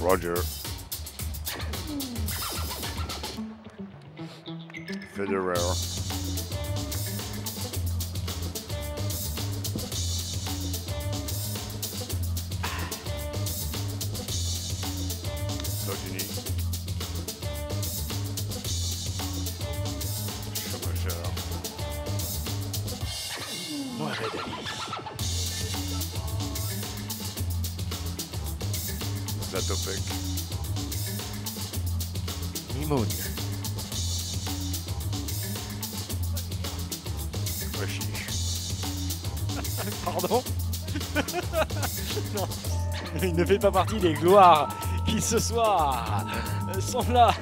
Roger. Federer. Sogini. Schumacher. Mohamed Ali. Zatopek. Mimoun. Chiche. Pardon. Non, il ne fait pas partie des gloires qui ce soir sont là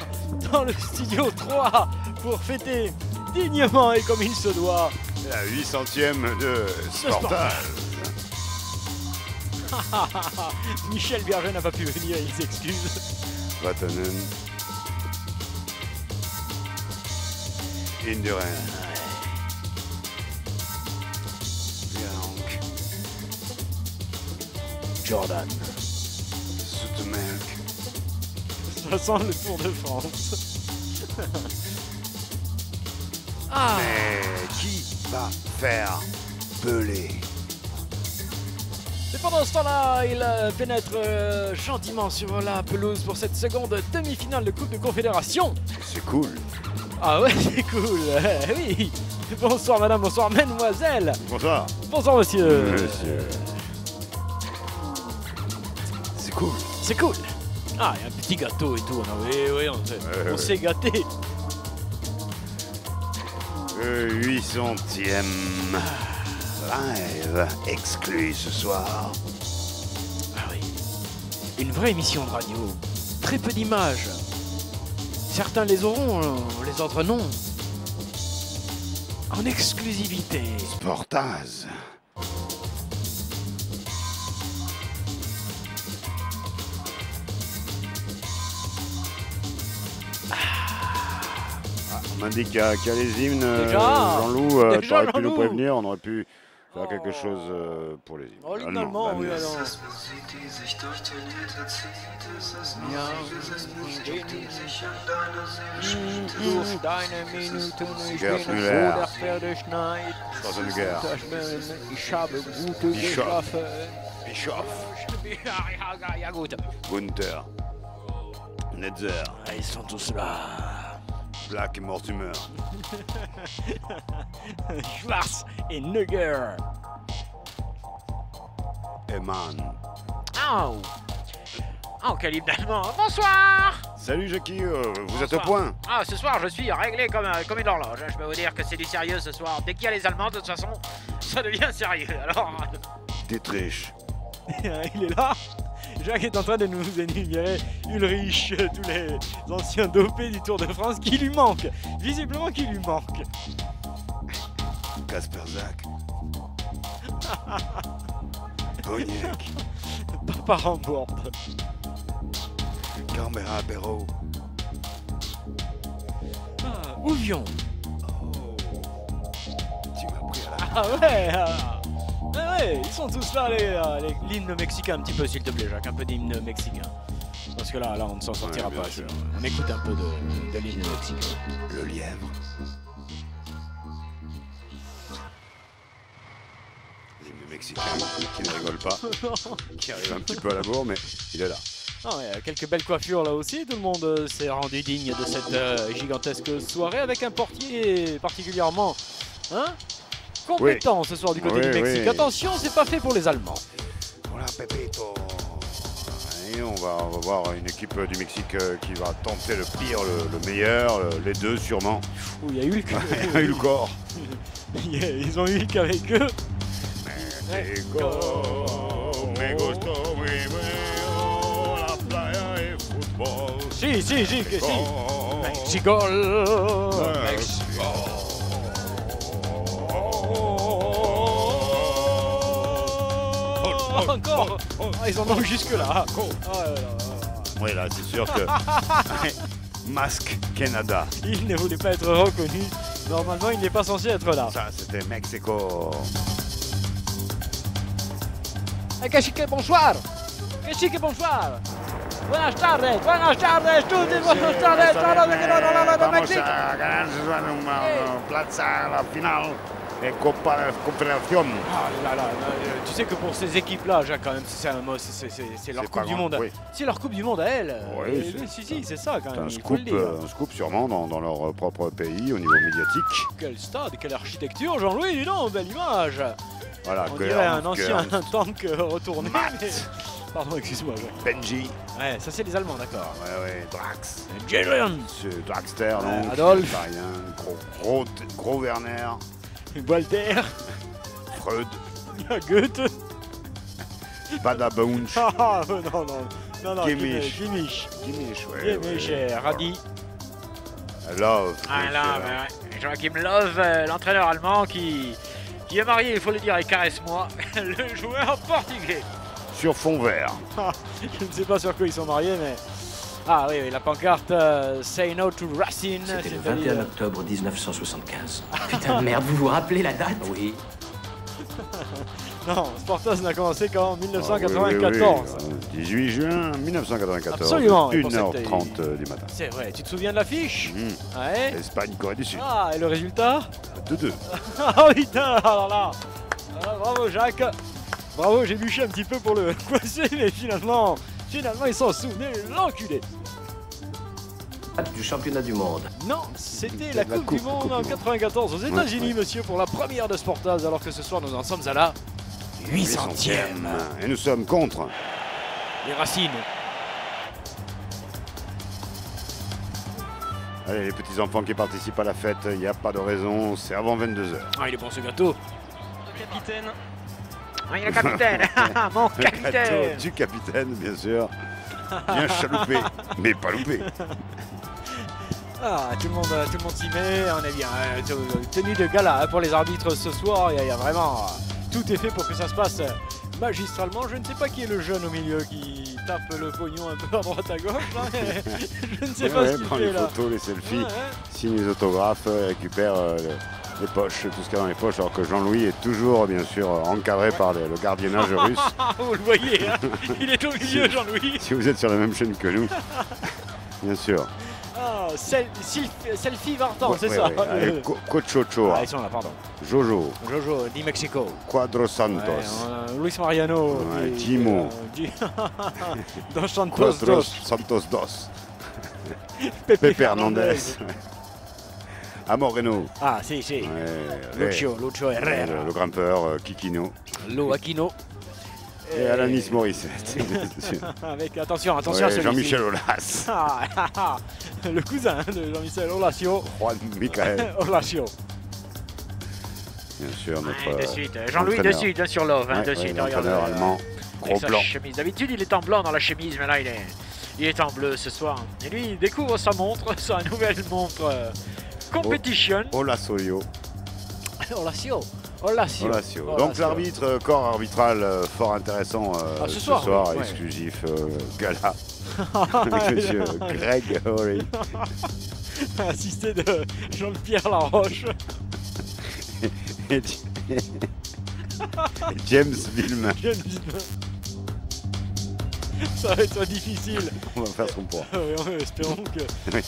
dans le studio 3 pour fêter dignement et comme il se doit La 800e de Sportage. Michel Berger n'a pas pu venir, il s'excuse. Vatanen. Indurain. Bianc. Jordan. Soutemelk. Ça sent le Tour de France. Ah. Mais qui va faire Pelé? Et pendant ce temps-là, il pénètre gentiment sur la pelouse pour cette seconde demi-finale de Coupe de Confédération. C'est cool. Ah ouais, c'est cool. Oui. Bonsoir madame, bonsoir mademoiselle. Bonsoir. Bonsoir monsieur. Monsieur. C'est cool. C'est cool. Ah, il y a un petit gâteau et tout. Oui, on s'est gâté. 800e live exclu ce soir. Ah oui. Une vraie émission de radio. Très peu d'images. Certains les auront, les autres non. En exclusivité. Sportaz. On m'indique qu'il y a les hymnes. Déjà Jean-Loup, Déjà, t'aurais pu nous Jean-Loup. prévenir, on aurait pu faire quelque chose pour les hymnes. Oh, Ah non, l'allemand, là, oui, non. alors. Durch deine Minuten, ich Gerd bin Müller. froh, der Pferde schneit. Schwarzenegger. Ich habe gute Bischof. geschlafen. Bischof. Ja, gut. Gunther. Netzer. Ah, ils sont tous là. Black et Mortimer. Schwarz et Nugger. Eman. Oh, oh, quel hymne allemand. Bonsoir. Salut Jackie, vous êtes au Bonsoir. point? Ah, ce soir, je suis réglé comme une horloge. Je peux vous dire que c'est du sérieux ce soir. Dès qu'il y a les Allemands, de toute façon, ça devient sérieux. Alors, Détriche. il est là. Jacques est en train de nous énumérer Ulrich, tous les anciens dopés du Tour de France qui lui manquent. Visiblement qui lui manquent. Kasper Zak. Boniek. Papa Rambourg. Carmera Perrault. Ouvion. Oh. Tu m'as pris à la... Ah ouais, ah ouais, ils sont tous là, l'hymne mexicain, un petit peu s'il te plaît Jacques, un peu d'hymne mexicain. Parce que là on ne s'en sortira Ouais, bien pas. sûr. On écoute un peu de l'hymne mexicain. Le lièvre. L'hymne mexicain qui ne rigole pas, qui arrive un petit peu à la bourre, mais il est là. Ah ouais, quelques belles coiffures là aussi, tout le monde s'est rendu digne de cette gigantesque soirée avec un portier particulièrement compétent ce soir du côté Oui, du Mexique. oui. Attention, c'est pas fait pour les Allemands. Voilà Pepito. Et on va voir une équipe du Mexique qui va tenter le pire, le meilleur, les deux sûrement. Ouh, il y a Hulk. Il a eu le corps. Ils ont Hulk avec eux. Mexico, me gustó muy bueno la playa y fútbol. Si, que si. Mexico. Mexico. Encore. Ah, ils en ont jusque là. Oui, là, c'est sûr que Masque Canada. Il ne voulait pas être reconnu. Normalement, il n'est pas censé être là. Ça, c'était Mexico. Cachique, bonsoir. Cachique, bonsoir. Buenas tardes, tutti, buenas tardes, Vamos México. a ganarse una plaza a la final de Copa Confédération. Ah là là, tu sais que pour ces équipes-là, Jacques, quand même, c'est leur C'est Coupe pas du grand, Monde. oui. C'est leur Coupe du Monde à elles. Oui, Et si, c'est ça quand C'est même. un il faut le dire. scoop sûrement dans leur propre pays au niveau médiatique. Quel stade, quelle architecture, Jean-Louis, dis donc, belle image. Voilà, On dirait un ancien Kurz, tank retourné. Matt. Mais... Pardon, excuse-moi. Jacques. Benji, Ouais, ça c'est les Allemands, d'accord. ouais, Drax, Julian, c'est Draxter, donc, Adolphe. pas rien, gros Werner, Walter, Freud, Goethe. Badabunch, Ah, non, Kimmich. Kimmich, ouais, Radi. Love. Ah là, Joachim Löw, l'entraîneur allemand qui est marié, il faut le dire, et caresse-moi, le joueur portugais. Sur fond vert. Je ne sais pas sur quoi ils sont mariés, mais... Ah oui, la pancarte Say No to Racine. C'était le 21 octobre 1975. Putain de merde, vous vous rappelez la date? Oui. Non, Sportos n'a commencé qu'en 1994. 18 juin 1994. Absolument. 1h30 du matin. C'est vrai, tu te souviens de l'affiche? Ouais. Espagne, Corée du Sud. Ah, et le résultat? 2-2. Ah putain, alors là, bravo Jacques. Bravo, j'ai bûché un petit peu pour le coincer, mais finalement ils s'en souvenaient, l'enculé. Date du championnat du monde. Non, c'était la Coupe du Monde en 94 aux États-Unis, monsieur, pour la première de Sportaz, alors que ce soir nous en sommes à la 800e. Et nous sommes contre. Les Racines. Allez, les petits enfants qui participent à la fête, il n'y a pas de raison, c'est avant 22h. Ah, il est bon ce gâteau. Le capitaine. Ah, il est le capitaine. Mon Le gâteau capitaine. du capitaine, bien sûr. Bien chaloupé, mais pas loupé. Ah, tout le monde s'y met, on est bien. Tenue de gala pour les arbitres ce soir, il y a vraiment... tout est fait pour que ça se passe magistralement. Je ne sais pas qui est le jeune au milieu qui tape le pognon un peu à droite à gauche. Là, mais je ne sais pas ce qu'il prend fait les là. photos, les selfies, Ouais. signe les autographes, récupère les poches, tout ce qu'il y a dans les poches, alors que Jean-Louis est toujours, bien sûr, encadré par le gardiennage russe. Ah, vous le voyez, hein, il est au milieu, Jean-Louis. Si vous êtes sur la même chaîne que nous, bien sûr. Ah, selfie Vartan, c'est Ouais, ça. ouais. Allez, Coach Ochoa, Ah, ils sont là, pardon. Jojo, Jojo, di Mexico. Quadro Santos, Ouais, Luis Mariano. Ouais, di- Timo. Dos Santos Quadros Dos. Santos Dos, Pepe Pepe Hernandez, Amoreno, Ah, si. Lucio Herrera. le grimpeur Kikino Lo Aquino. et Alanis Morissette, bien sûr. Avec, attention, Ouais, celui-ci. Jean-Michel Aulas, Le cousin de Jean-Michel Olacio. Juan Michael, Olacio. bien sûr, notre de suite. Jean-Louis de entraîneur. suite, hein, sur Love. Hein, Ouais, de ouais, suite, l'entraîneur regarde. allemand, Avec gros sa blanc. chemise. D'habitude, il est en blanc dans la chemise, mais là, il est en bleu ce soir. Et lui, il découvre sa montre, sa nouvelle montre Competition. Olasoyo. Olacio. Olacio. Donc l'arbitre, corps arbitral fort intéressant ce soir, oui, ouais. exclusif gala avec monsieur Greg Horry Assisté de Jean-Pierre Laroche. et James Villemin. Ça va être difficile. On va faire ce qu'on pourra. Espérons que Oui.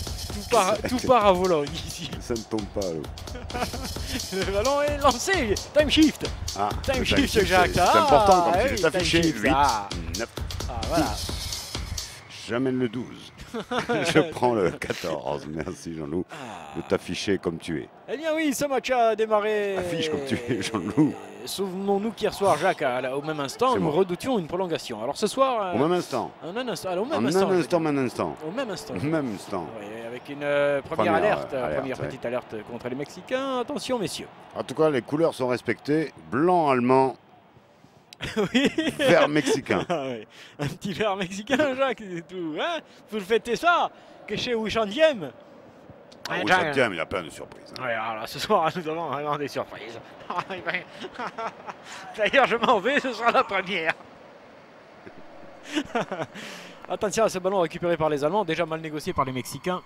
tout part à Vologne ici. Ça ne tombe pas, là. Le ballon est lancé. Time shift. Ah, Time le shift, Jacques. c'est Ah, important comme oui, il est affiché. time shift. 8, Ah. 9, Ah, voilà. 10. J'amène le 12. Je prends le 14. Merci Jean-Loup de t'afficher comme tu es. Eh bien oui, ce match a démarré. Affiche comme tu es, Jean-Loup. Souvenons-nous qu'hier soir, Jacques, au même instant, C'est nous moi. redoutions une prolongation. Alors ce soir, Au même instant. en un instant, allez, au En même un instant. instant, même instant. Au même instant. Au même instant. Oui, avec une première alerte, première ouais. petite alerte contre les Mexicains. Attention, messieurs. En tout cas, les couleurs sont respectées. Blanc allemand, Oui. vert mexicain. Ah oui. Un petit verre mexicain, Jacques, c'est tout. Hein, vous le fêtez ça, que chez Wishandiem. Ah, oui, ça tient, mais il y a plein de surprises. Ouais, alors ce soir, nous avons vraiment des surprises. D'ailleurs, je m'en vais, ce sera la première. Attention à ce ballon récupéré par les Allemands, déjà mal négocié par les Mexicains.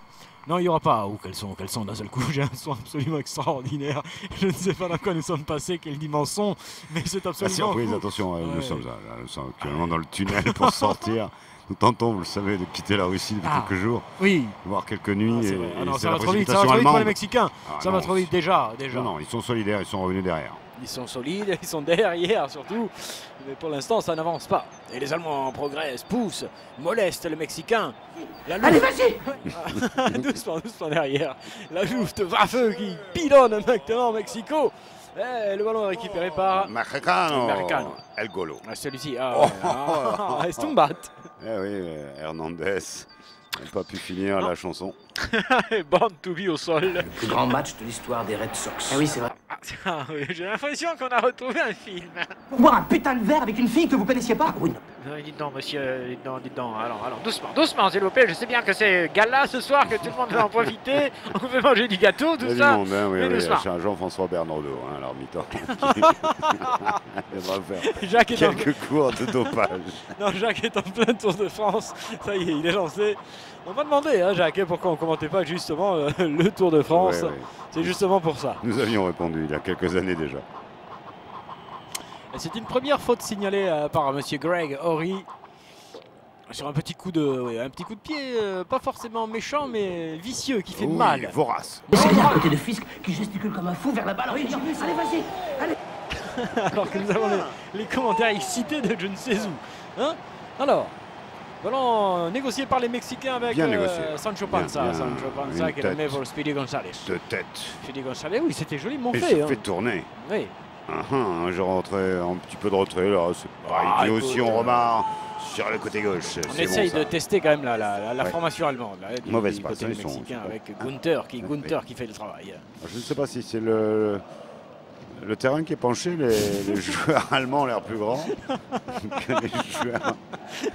Non, il n'y aura pas. Oh, quels sont d'un seul coup. J'ai un son absolument extraordinaire. Je ne sais pas dans quoi nous sommes passés, quelle dimension, mais c'est La absolument surprise, fou. attention, Ouais. nous sommes actuellement dans le tunnel pour sortir Nous tentons, vous le savez, de quitter la Russie depuis quelques jours, Oui. voire quelques nuits. Ah non, c'est ça la va trop vite, précipitation pour les allemande. Mexicains. Ah ça va non, trop vite déjà. Non, non, ils sont solidaires, ils sont revenus derrière. Ils sont solides, ils sont derrière surtout. Mais pour l'instant, ça n'avance pas. Et les Allemands progressent, poussent, molestent le Mexicain. Allez, vas-y. Doucement, doucement derrière. La Luftwaffe qui pilonne maintenant Mexico. Et le ballon est récupéré par Mexicano. Mexicano. El Golo. celui-ci. Oh. Estumbat. Eh oui, Hernandez n'a pas pu finir la chanson. Born to be au sol. Le plus grand match de l'histoire des Red Sox. Ah oui, c'est vrai. Oui, j'ai l'impression qu'on a retrouvé un film. Boire un putain de verre avec une fille que vous connaissiez pas. Oui, non. Dites donc, monsieur, dites donc. Alors, doucement, doucement, s'il vous plaît. Je sais bien que c'est gala ce soir, que tout le monde va en profiter. On peut manger du gâteau, tout Il y a ça. du monde, hein, oui, Mais oui, doucement. c'est un Jean-François Bernardo, hein, l'arbitre. Il devra faire Jacques est, quelques cours de dopage. non, Jacques est en plein Tour de France. Ça y est, il est lancé. On va demander, hein, Jacques, pourquoi on ne commentait pas justement le Tour de France. Ouais, ouais. C'est justement pour ça. Nous avions répondu il y a quelques années déjà. C'est une première faute signalée par monsieur Greg Horry sur un petit coup de pied, pas forcément méchant, mais vicieux, qui fait Oui, mal. vorace. Et c'est bien à côté de Fisk qui gesticule comme un fou vers la balle. Oui, allez, vas-y. Allez. Alors que nous avons les commentaires excités de je ne sais où. Hein, alors, ballon négocié par les Mexicains avec Bien négocié. Sancho Bien, Panza. bien. Sancho Panza Une qui est le tête. met pour Speedy Gonzalez. De tête. Speedy Gonzalez, oui, c'était joliment Et fait. se Hein. fait tourner. Oui. Je rentrais un petit peu de retrait là, c'est pareil. Ah, Et écoute, aussi on remarque sur le côté gauche. On c'est essaye bon, de ça. tester quand même la Ouais. formation allemande. Là, Mauvaise du passe, côté hein, des ils sont- Mexicains ils sont- avec Gunther qui fait le travail. Je ne sais pas si c'est le terrain qui est penché, les joueurs allemands ont l'air plus grands que les joueurs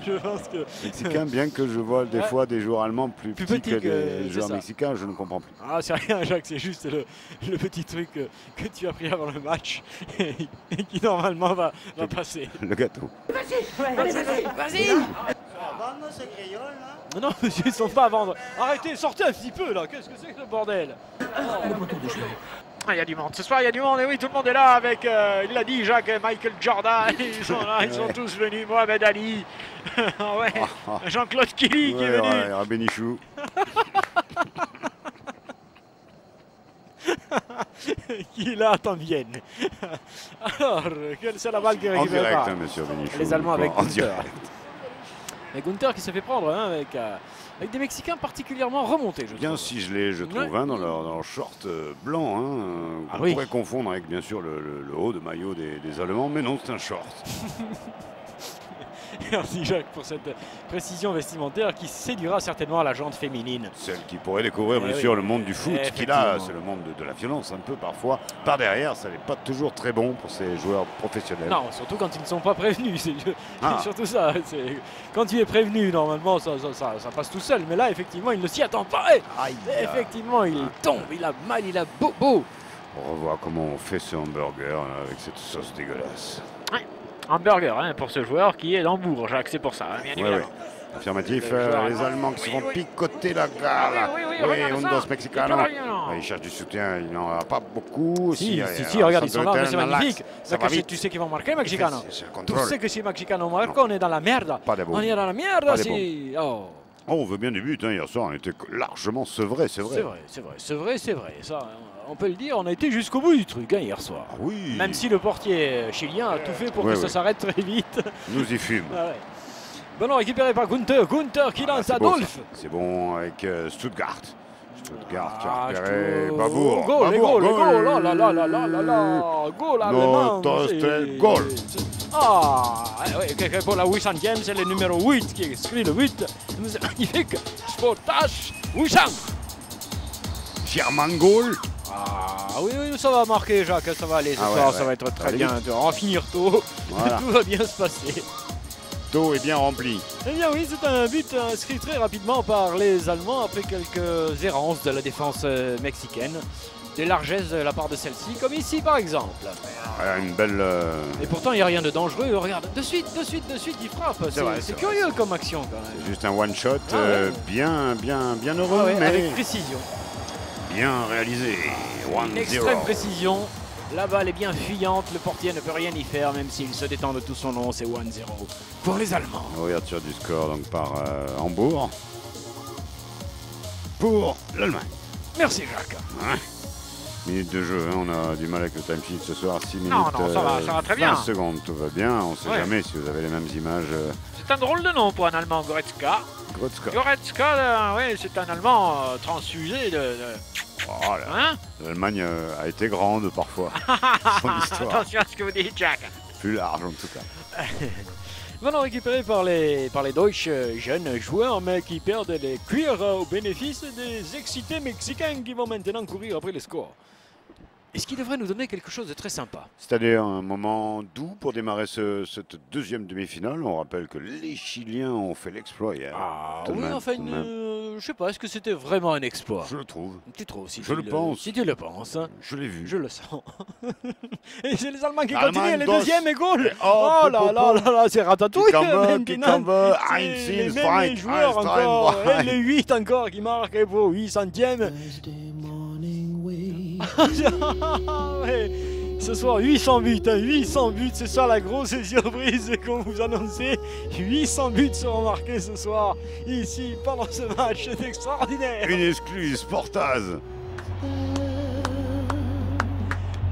Je pense que mexicains, bien que je vois des Ouais. fois des joueurs allemands plus petits petits que que- des c'est joueurs ça. mexicains, je ne comprends plus. ah, c'est rien, Jacques, c'est juste le petit truc que tu as pris avant le match et qui normalement va passer. Le gâteau. Vas-y. Non, monsieur, ils sont pas à vendre. Arrêtez, sortez un petit peu là. Qu'est-ce que c'est que ce bordel? Le retour de jeu. Ah, il y a du monde. Ce soir, il y a du monde. Et oui, tout le monde est là avec, il l'a dit, Jacques, Michael Jordan. Ils sont là, ils sont tous venus. Mohamed Ali. Ah ouais. Jean-Claude Killy qui est venu. Ouais, Rabenichou. Qui là attend Vienne. Alors, quelle c'est la balle qui est En récupérée direct, par hein, monsieur Benichou. les Allemands avec En Gunther. direct. Et Gunther qui se fait prendre hein, avec des Mexicains particulièrement remontés, je Bien trouve. ciselé, je trouve, Ouais. hein, dans leur short blanc. Hein, Ah qu'on oui. pourrait confondre avec, bien sûr, le haut de maillot des Allemands, mais non, c'est un short. Merci Jacques pour cette précision vestimentaire qui séduira certainement la jante féminine. Celle qui pourrait découvrir, Eh bien oui. sûr, le monde du foot, qui là, Effectivement. c'est le monde de la violence, un peu parfois. Par derrière, ça n'est pas toujours très bon pour ces joueurs professionnels. Non, surtout quand ils ne sont pas prévenus. C'est Ah. surtout ça. Quand tu es prévenu, normalement, ça passe tout seul. Mais là, effectivement, il ne s'y attend pas. Et Aïe. effectivement, il tombe, il a mal, il a bobo. On revoit comment on fait ce hamburger là, avec cette sauce dégueulasse. Hamburger hein, pour ce joueur qui est d'Hambourg, Jacques, c'est pour ça, hein, bien Ouais, évidemment. ouais. Affirmatif, Le joueur les allemand. Allemands qui se font Oui. picoter la gare. regarde Undos ça. Mexicano. Il peut rien. Ouais, il cherche du soutien, il n'en a pas beaucoup. Si, alors, regarde, ils sont là, mais c'est Santo Eterno, magnifique. Ça va Parce que vite. tu sais qu'ils vont marquer, Mexicano. C'est le Tu contrôle. sais que si Mexicano marque, on est dans la merde. Pas de On bombe. est dans la merde Pas de si. Oh. Oh, on veut bien du but, hein, hier soir, on était largement sevrés, c'est vrai. C'est vrai. Ça, on peut le dire, on a été jusqu'au bout du truc hein, hier soir. Ah oui, Même si le portier chilien a tout fait pour Ouais, que ça ouais. s'arrête très vite. nous y fume. Ah ouais. Ballon récupéré par Gunther. Gunther qui lance C'est beau, Adolphe. ça. C'est bon avec Stuttgart. Stuttgart qui a Ah, repéré je trouve- Bavour. Goal, les Bavour, goal, là là là là là là là. Goal allemand. Notre goal. Ah, ouais, pour la 800e, c'est le numéro 8 qui écrit le 8. C'est magnifique. Sportage 800. Sherman Goal. Ah oui, ça va marquer, Jacques, ça va aller ce Ah ouais, soir, ouais. ça va être Ça très va bien. On va en finir tôt, Voilà. tout va bien se passer. Tôt est bien rempli. Eh bien oui, c'est un but inscrit très rapidement par les Allemands après quelques errances de la défense mexicaine. Des largesses de la part de celle-ci, comme ici par exemple. Voilà, une belle. Et pourtant, il n'y a rien de dangereux. Regarde, de suite, il frappe. vrai, C'est c'est curieux vrai. comme action quand même. Juste un one shot, Ah ouais. bien Ah heureux, ouais, mais avec précision. bien réalisé. Une extrême 1-0. précision. La balle est bien fuyante, le portier ne peut rien y faire, même s'il se détend de tout son long, c'est 1-0 pour les Allemands. Ouverture du score donc par Hambourg. Pour l'Allemagne. Merci Jacques. Ouais. Minute de jeu, hein, on a du mal avec le time sheet ce soir. 6 minutes, Non, ça va très bien. 20 secondes, tout va bien. On ne sait Ouais. jamais si vous avez les mêmes images. C'est un drôle de nom pour un Allemand, Goretzka. Goretzka. Goretzka, oui, c'est un Allemand transfusé de... Oh là. Hein? L'Allemagne a été grande parfois. Son histoire. Attention à ce que vous dites, Jacques. Plus large en tout cas. Maintenant récupéré par les Deutsch, jeunes joueurs, mais qui perdent les cuirs au bénéfice des excités mexicains qui vont maintenant courir après les scores. Et ce qui devrait nous donner quelque chose de très sympa. C'est-à-dire un moment doux pour démarrer cette deuxième demi-finale. On rappelle que les Chiliens ont fait l'exploit hier. Ah Tout de oui, même, enfin, tout de même. je sais pas, est-ce que c'était vraiment un exploit? Je le trouve. Tu trouves, si Je le pense. Si tu le penses. Hein. Je l'ai vu. Je le sens. Et c'est les Allemands qui L'Allemagne continuent, les doit- deuxièmes et goal. Oh, Oh là là là là, c'est ratatouille maintenant. Kikambe, C'est Heinz, les mêmes Freund, joueurs Einstein, encore. Freund. Et les 8 encore qui marquent pour 800e. Ouais. Ce soir, 800 buts, hein, 800 buts, c'est ça la grosse surprise qu'on vous annonçait. 800 buts seront marqués ce soir, ici, pendant ce match, c'est extraordinaire. Une exclue, Sportaz.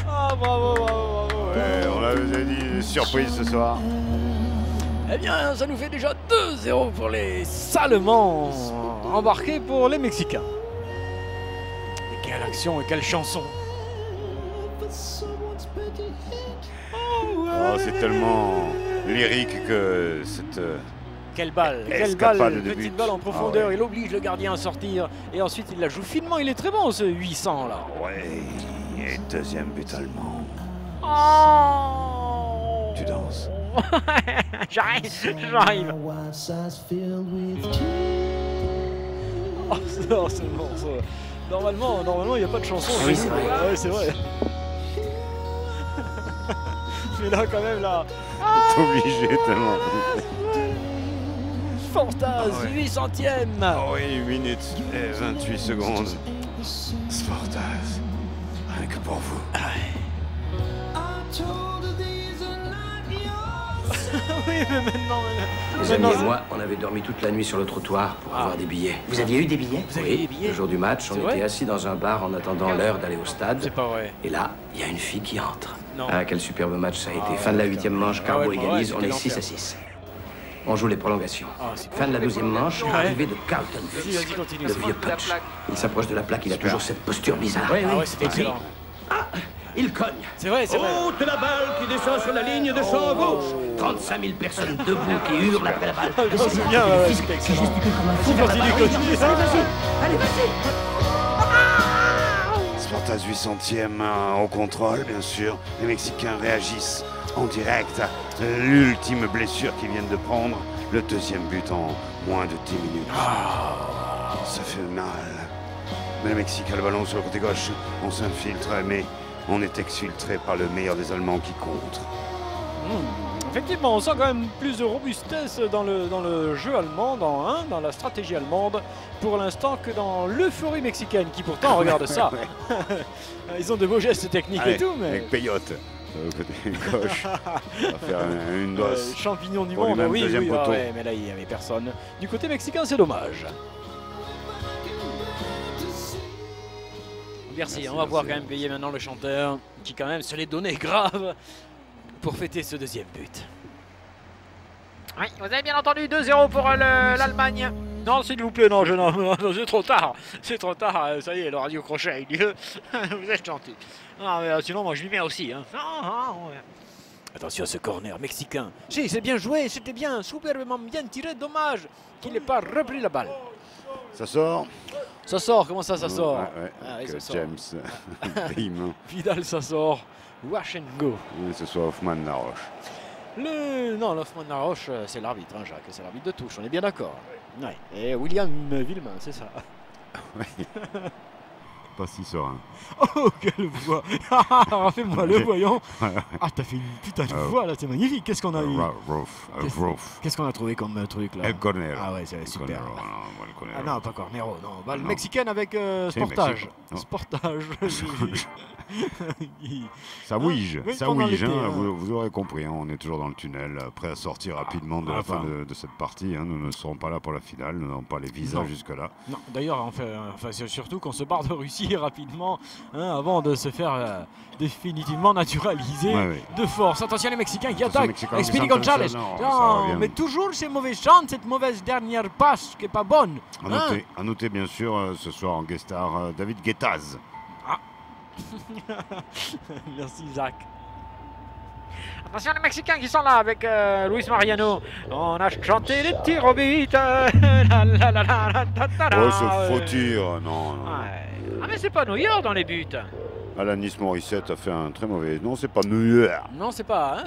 Ah, bravo, bravo, bravo. Ouais, on l'avait dit, surprise ce soir. Eh bien, ça nous fait déjà 2-0 pour les Allemands, embarqués pour les Mexicains. Et quelle action et quelle chanson. Oh, c'est tellement lyrique que cette... Quelle balle, Escapade de petite but. balle en profondeur, Ah ouais. il oblige le gardien à sortir et ensuite il la joue finement, il est très bon ce 800 là. Ouais, et deuxième but allemand. Oh Tu danses. J'arrive. Oh, c'est bon ça. Normalement, il n'y a pas de chanson. Oui, c'est vrai. Ouais, c'est vrai. Mais là, quand même, là. T'es obligé tellement. Fortaz, Ah ouais. 800e. Oh oui, 1 minute et 28 secondes. Sportaz, rien que pour vous. Oui, mais maintenant. Les amis et moi, on avait dormi toute la nuit sur le trottoir pour avoir des billets. Vous aviez eu des billets? Vous aviez Oui, des billets? le jour du match, C'est on vrai était assis dans un bar en attendant l'heure d'aller au stade. C'est pas vrai. Et là, il y a une fille qui entre. Non. Ah, quel superbe match ça a été. Ah, Fin de la ouais, 8e manche, Ah ouais, Carbo ouais, égalise, on c'était est 6 à l'enfer. 6. On joue les prolongations. Ah, c'est Fin de la 12e manche, Ouais. arrivée de Carlton Vas-y, Fisk, vas-y, continue. le vieux punch. Il s'approche de la plaque, il a toujours cette posture bizarre. Ah ouais, c'était Et puis, excellent. il cogne. C'est vrai, c'est vrai. Haute la balle qui descend sur la ligne de champ gauche. 35 000 personnes debout qui hurlent après la balle. Je me souviens, ouais, Fisk c'était qui excellent. gesticule comme un fou vers la Continue, balle. continue. Allez, vas-y. Allez, vas-y. Sportaz 800e au contrôle, bien sûr. Les Mexicains réagissent en direct. L'ultime blessure qu'ils viennent de prendre. Le deuxième but en moins de 10 minutes. Ça fait mal. Mais le Mexique a le ballon sur le côté gauche. On s'infiltre, mais on est exfiltré par le meilleur des Allemands qui contre. Effectivement, on sent quand même plus de robustesse dans le jeu allemand, dans la stratégie allemande, pour l'instant, que dans l'euphorie mexicaine, qui pourtant regarde ça. Ils ont de beaux gestes techniques Allez, et tout, mais avec Peyote, au côté gauche. On va faire une dose. champignons du Pour monde, lui-même, oui, deuxième oui, poteau. ouais, mais là il n'y avait personne. Du côté mexicain, c'est dommage. Merci, on va pouvoir quand même payer maintenant le chanteur, qui quand même se l'est donné grave pour fêter ce deuxième but. Oui, vous avez bien entendu, 2-0 pour l'Allemagne. Non, s'il vous plaît, non, c'est trop tard. C'est trop tard, ça y est, le radio crochet a eu lieu. Vous êtes gentil. Non, mais sinon, moi je lui mets aussi. Hein. Attention à ce corner mexicain. Si, c'est bien joué, c'était bien, superbement bien tiré. Dommage qu'il n'ait pas repris la balle. Ça sort. Ça sort, comment ça, ça sort? Ouais, Ah oui, que ça sort. James Bim. Vidal, ça sort. Wash and go. Oui, ce soit Hoffman Laroche. Non, Hoffman Laroche, c'est l'arbitre, hein, Jacques, c'est l'arbitre de touche, on est bien d'accord. Ouais. Et William Villemin, c'est ça. pas si serein. Oh, quelle voix. Fais-moi le voyant. Ah, t'as fait une putain de voix là, c'est magnifique. Qu'est-ce qu'on a eu? Qu'est-ce qu'on a trouvé comme truc là? El Cornero. Ah ouais, c'est super. Cornero, non, el Cornero. Ah non, pas Cornero, non. Bah, le non. mexicaine avec C'est Sportage. Mexico. Sportage. Ça ouige, oui, ça pendant ouige, l'été, hein, hein. vous aurez compris, hein, on est toujours dans le tunnel, prêt à sortir rapidement de la fin de cette partie. Hein, nous ne serons pas là pour la finale, nous n'avons pas les visas jusque-là. Non, d'ailleurs, enfin, c'est surtout qu'on se barre de Russie rapidement, hein, avant de se faire définitivement naturaliser de force. Attention les Mexicains qui attaquent. Speedy Gonzalez. Non, mais toujours ces mauvaises chances, cette mauvaise dernière passe qui est pas bonne. À noter bien sûr ce soir en guest star David Guettaz. Merci Jacques. Attention les Mexicains qui sont là avec Luis Mariano. On a chanté les tirs au but. Oh ce faux tir, non. Ah mais c'est pas New York dans les buts. Alanis Morissette a fait un très mauvais... Non, c'est pas New York. Non, c'est pas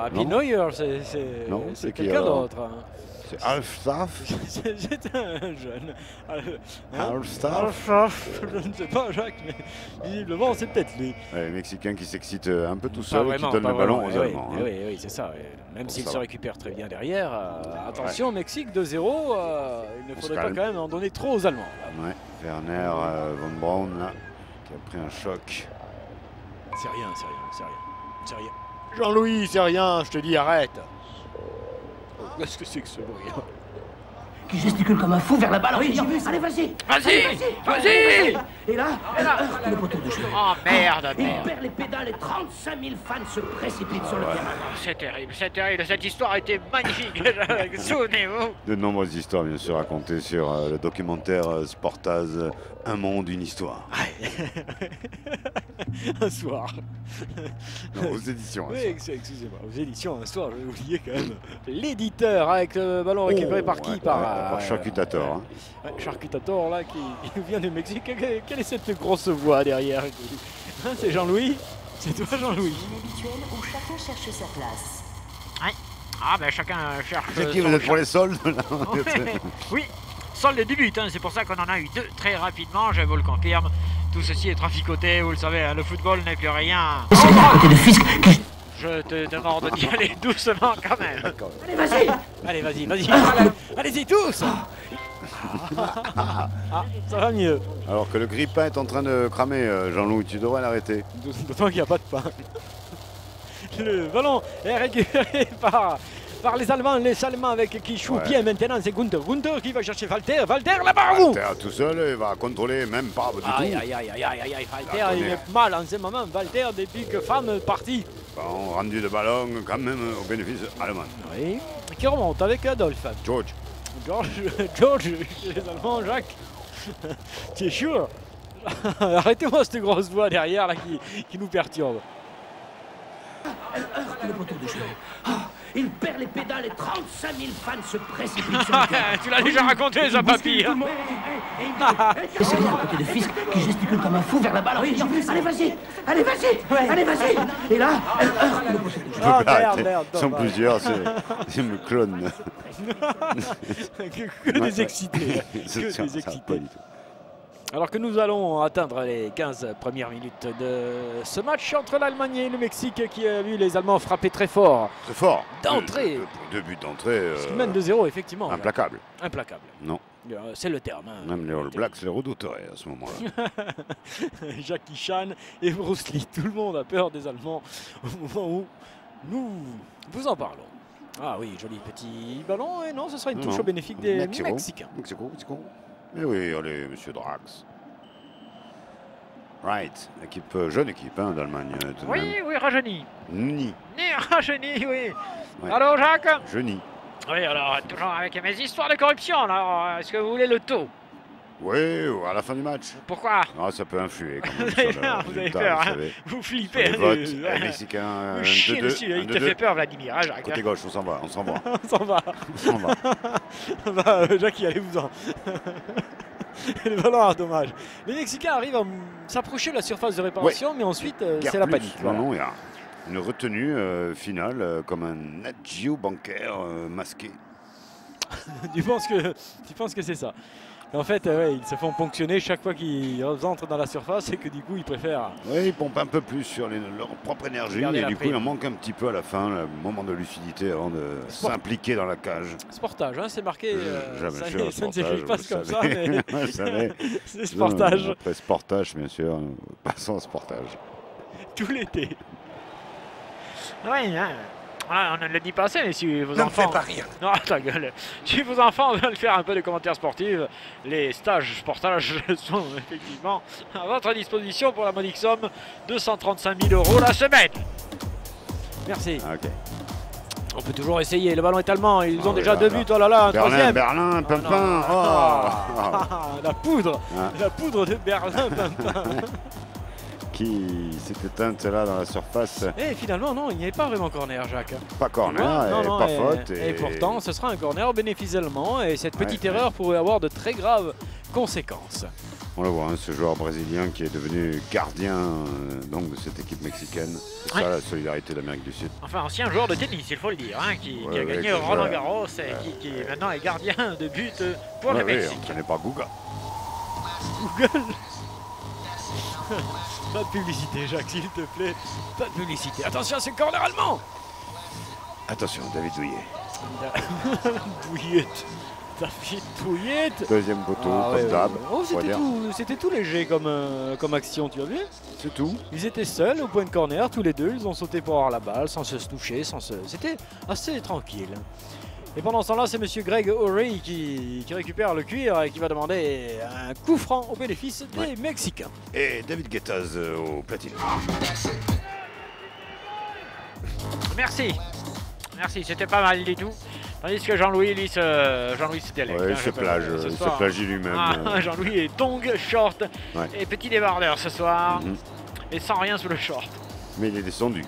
Happy New Year, c'est quelqu'un d'autre. C'est Alstaff. C'est un jeune. Alstaff. Je ne sais pas, Jacques, mais visiblement, c'est peut-être lui. Les Mexicains qui s'excitent un peu tout seul et qui donnent le ballon aux Allemands. Oui, c'est ça. Même s'il se récupère très bien derrière. Attention, Mexique 2-0. Il ne faudrait pas quand même en donner trop aux Allemands. Ouais, Werner von Braun, là, qui a pris un choc. C'est rien. Jean-Louis, c'est rien, je te dis, arrête. Qu'est-ce que c'est que ce bruit? Qui gesticule comme un fou vers la balle. Oui, allez, vas-y. Et là, elle heurte le poteau de jeu. Oh merde. Il perd les pédales et 35 000 fans se précipitent sur le terrain. C'est terrible. Cette histoire était magnifique. Souvenez-vous. De nombreuses histoires, bien sûr, racontées sur le documentaire Sportaz, Un monde, une histoire. Un soir. Non, aux éditions. Oui, excusez-moi, aux éditions, un soir, j'ai oublié quand même. L'éditeur avec le ballon récupéré par qui? Par Charcutator. Charcutator, là, qui nous vient du Mexique. Quelle est cette grosse voix derrière? C'est Jean-Louis? C'est toi, Jean-Louis? Habituel où chacun cherche sa place. Ouais. Ah, ben chacun cherche. C'est qui, vous êtes pour les soldes là? Oui, solde du but, hein. C'est pour ça qu'on en a eu deux très rapidement, je vous le confirme. Tout ceci est traficoté, vous le savez, hein, le football n'est plus rien. Je te demande d'y aller doucement quand même. Allez, vas-y. Allez-y tous. Ça va mieux. Alors que le grille-pain est en train de cramer, Jean-Louis, tu devrais l'arrêter. D'autant qu'il n'y a pas de pain. Le ballon est récupéré par les Allemands avec qui joue bien maintenant, c'est Gunther. Gunther qui va chercher Walter. Walter là-bas. Walter tout seul, il va contrôler même pas du tout. Aïe. Walter, il est mal en ce moment. Walter, depuis que Femme est parti. Bon, rendu de ballon quand même au bénéfice allemand. Oui, qui remonte avec Adolphe. George, les Allemands, Jacques. Tu es sûr? Arrêtez-moi cette grosse voix derrière là qui nous perturbe. Elle heurte le poteau de jeu. Il perd les pédales et 35 000 fans se précipitent sur le terrain. Tu l'as déjà raconté, ça, papy. C'est un côté de fils qui gesticule comme un fou vers la balle. Oui, allez, vas-y. Et là, elle heurte le poteau de jeu. Oh, merde. Ils sont plusieurs, c'est me clone. que des excités. Alors que nous allons atteindre les 15 premières minutes de ce match entre l'Allemagne et le Mexique qui a vu les Allemands frapper très fort. Très fort. D'entrée. Deux buts d'entrée. Ce qui mène 2-0, effectivement. Implacable. Non. C'est le terme. Hein. Même les All Blacks les redouteraient à ce moment-là. Jackie Chan et Bruce Lee, tout le monde a peur des Allemands au moment où nous vous en parlons. Ah oui, joli petit ballon. Et non, ce sera une touche au bénéfice des Mexicains. Mexico. Mais oui, allez, monsieur Drax. Right, jeune équipe d'Allemagne. Oui, rajeuni. Ni. Rajeuni, oui. Ouais. Allô, Jacques? Jeuni. Oui, alors, toujours avec mes histoires de corruption, alors, est-ce que vous voulez le taux? Oui, à la fin du match. Pourquoi? Ça peut influer quand même. Vous avez peur, hein? Vous flippez. Les votes, les Mexicains, vous chiez dessus, il te fait peur, Vladimir, hein, Jacques. Côté gauche, on s'en va. On s'en va. Jacques, allez-vous-en. Le ballon, dommage. Les Mexicains arrivent à s'approcher de la surface de réparation, mais ensuite, c'est la panique. Non, il y a une retenue finale, comme un adieu bancaire masqué. Tu penses que c'est ça? Et en fait, ouais, ils se font ponctionner chaque fois qu'ils rentrent dans la surface et que du coup, ils préfèrent. Oui, ils pompent un peu plus sur leur propre énergie Regardez et la du coup, prime. il en manque un petit peu à la fin, le moment de lucidité avant de s'impliquer dans la cage. Sportage, hein, c'est marqué. Jamais ça, sûr, ça ne sportage, s'écrit pas vous comme ça, savez. mais Vous savez. c'est sportage Après sportage, bien sûr, passons au sportage. tout l'été. Oui, hein. Ah, on ne le dit pas assez, mais si vos Ne me enfants. fais pas rire. Non, ta gueule. Si vos enfants veulent faire un peu de commentaires sportifs, les stages sportages sont effectivement à votre disposition pour la modique somme de 135 000 € la semaine. Merci. Ah, ok. On peut toujours essayer. Le ballon est allemand. Ils ont oui, déjà là, 2 là. buts. Oh là là, un Berlin, troisième. Berlin, Pimpin. Oh, non. La poudre. Ah. La poudre de Berlin, Pimpin. Qui s'est éteinte là dans la surface. Et finalement, non, il n'y avait pas vraiment corner, Jacques. Pas corner, Non, et non, pas faute. Et pourtant, ce sera un corner au bénéfice allemand. Et cette petite Ouais, erreur pourrait avoir de très graves conséquences. On le voit, hein, ce joueur brésilien qui est devenu gardien donc de cette équipe mexicaine. C'est ça la solidarité de l'Amérique du Sud. Enfin, ancien joueur de tennis, il faut le dire, hein, qui Ouais, a ouais, gagné que Roland joueur. Garros et qui maintenant est gardien de but pour le Ouais, Mexique. on connaît pas Guga. Google. Pas de publicité, Jacques, s'il te plaît. Pas de publicité. Attention, c'est le corner allemand. Attention, David Douillet. Douillette. David Douillette. Deuxième poteau, Ah, comme ouais, d'hab. ouais. Oh, on va dire. c'était tout léger comme action, tu as vu? C'est tout. Ils étaient seuls au point de corner, tous les deux. Ils ont sauté pour avoir la balle sans se toucher. C'était assez tranquille. Et pendant ce temps-là, c'est monsieur Greg O'Reilly qui récupère le cuir et qui va demander un coup franc au bénéfice des Mexicains. Et David Guettaz au platine. Merci. Merci, c'était pas mal du tout. Tandis que Jean-Louis, lui, se délègue. Ouais, hein, il se je peux- plage, ce il se soir. plagie lui-même. Ah, Jean-Louis est tongue, short Ouais. et petit débardeur ce soir. Mhm. Et sans rien sous le short. Mais il est descendu.